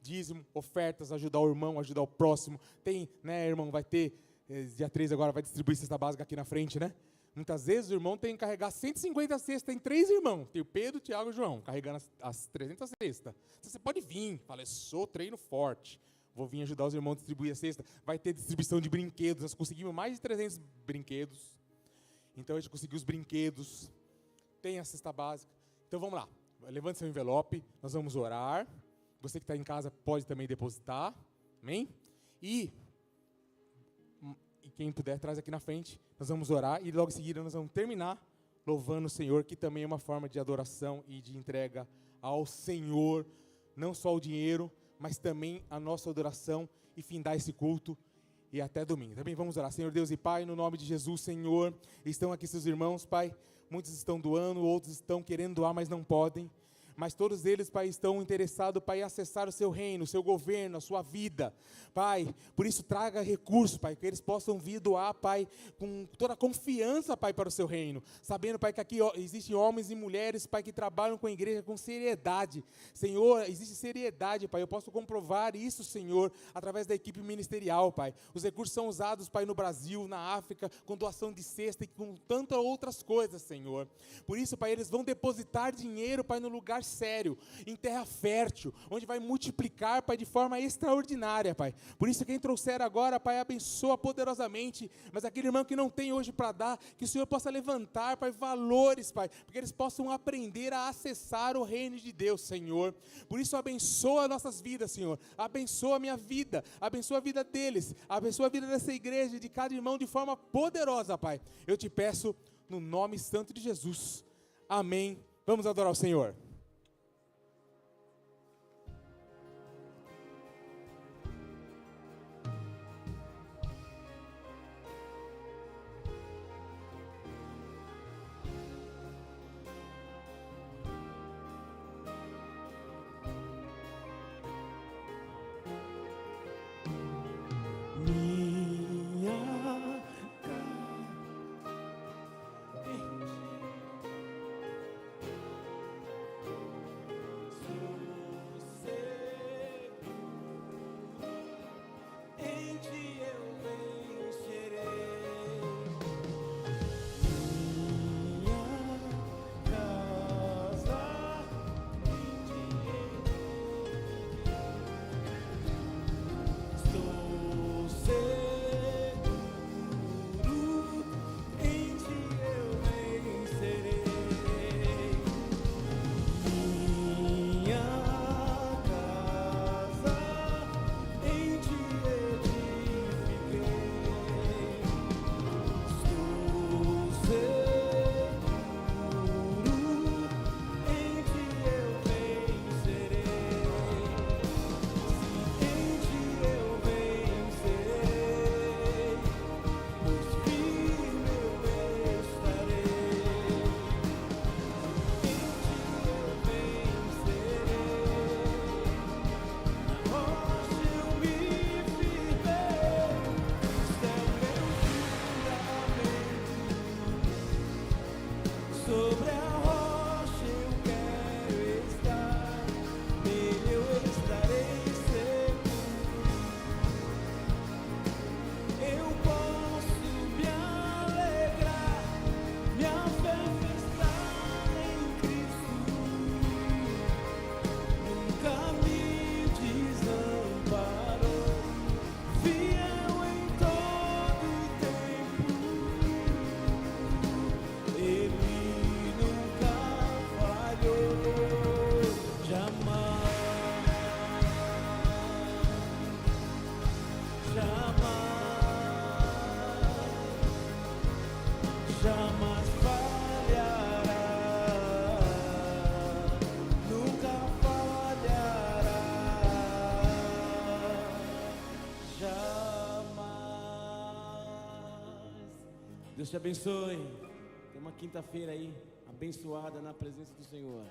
Dízimo, ofertas, ajudar o irmão, ajudar o próximo. Tem, né, irmão, vai ter, dia 3 agora vai distribuir cesta básica aqui na frente, né? Muitas vezes o irmão tem que carregar 150 cestas, tem 3 irmãos, tem o Pedro, o Tiago e o João, carregando as 300 cestas. Você pode vir, fala, eu sou treino forte, vou vir ajudar os irmãos a distribuir a cesta. Vai ter distribuição de brinquedos, nós conseguimos mais de 300 brinquedos. Então a gente conseguiu os brinquedos, tem a cesta básica. Então vamos lá, levante seu envelope, nós vamos orar. Você que está em casa pode também depositar, amém? E quem puder, traz aqui na frente, nós vamos orar e logo em seguida nós vamos terminar louvando o Senhor, que também é uma forma de adoração e de entrega ao Senhor, não só o dinheiro, mas também a nossa adoração e findar esse culto e até domingo. Também vamos orar. Senhor Deus e Pai, no nome de Jesus, Senhor, estão aqui seus irmãos, Pai, muitos estão doando, outros estão querendo doar, mas não podem. Mas todos eles, Pai, estão interessados, Pai, em acessar o seu reino, o seu governo, a sua vida. Pai, por isso traga recursos, Pai, que eles possam vir doar, Pai, com toda a confiança, Pai, para o seu reino. Sabendo, Pai, que aqui existem homens e mulheres, Pai, que trabalham com a igreja com seriedade. Senhor, existe seriedade, Pai. Eu posso comprovar isso, Senhor, através da equipe ministerial, Pai. Os recursos são usados, Pai, no Brasil, na África, com doação de cesta e com tantas outras coisas, Senhor. Por isso, Pai, eles vão depositar dinheiro, Pai, no lugar sério, em terra fértil, onde vai multiplicar, Pai, de forma extraordinária, Pai. Por isso, quem trouxer agora, Pai, abençoa poderosamente, mas aquele irmão que não tem hoje para dar, que o Senhor possa levantar, Pai, valores, Pai, porque eles possam aprender a acessar o reino de Deus, Senhor. Por isso, abençoa nossas vidas, Senhor, abençoa a minha vida, abençoa a vida deles, abençoa a vida dessa igreja, de cada irmão, de forma poderosa, Pai. Eu te peço, no nome santo de Jesus, amém. Vamos adorar o Senhor. Deus te abençoe. Tem uma quinta-feira aí abençoada na presença do Senhor.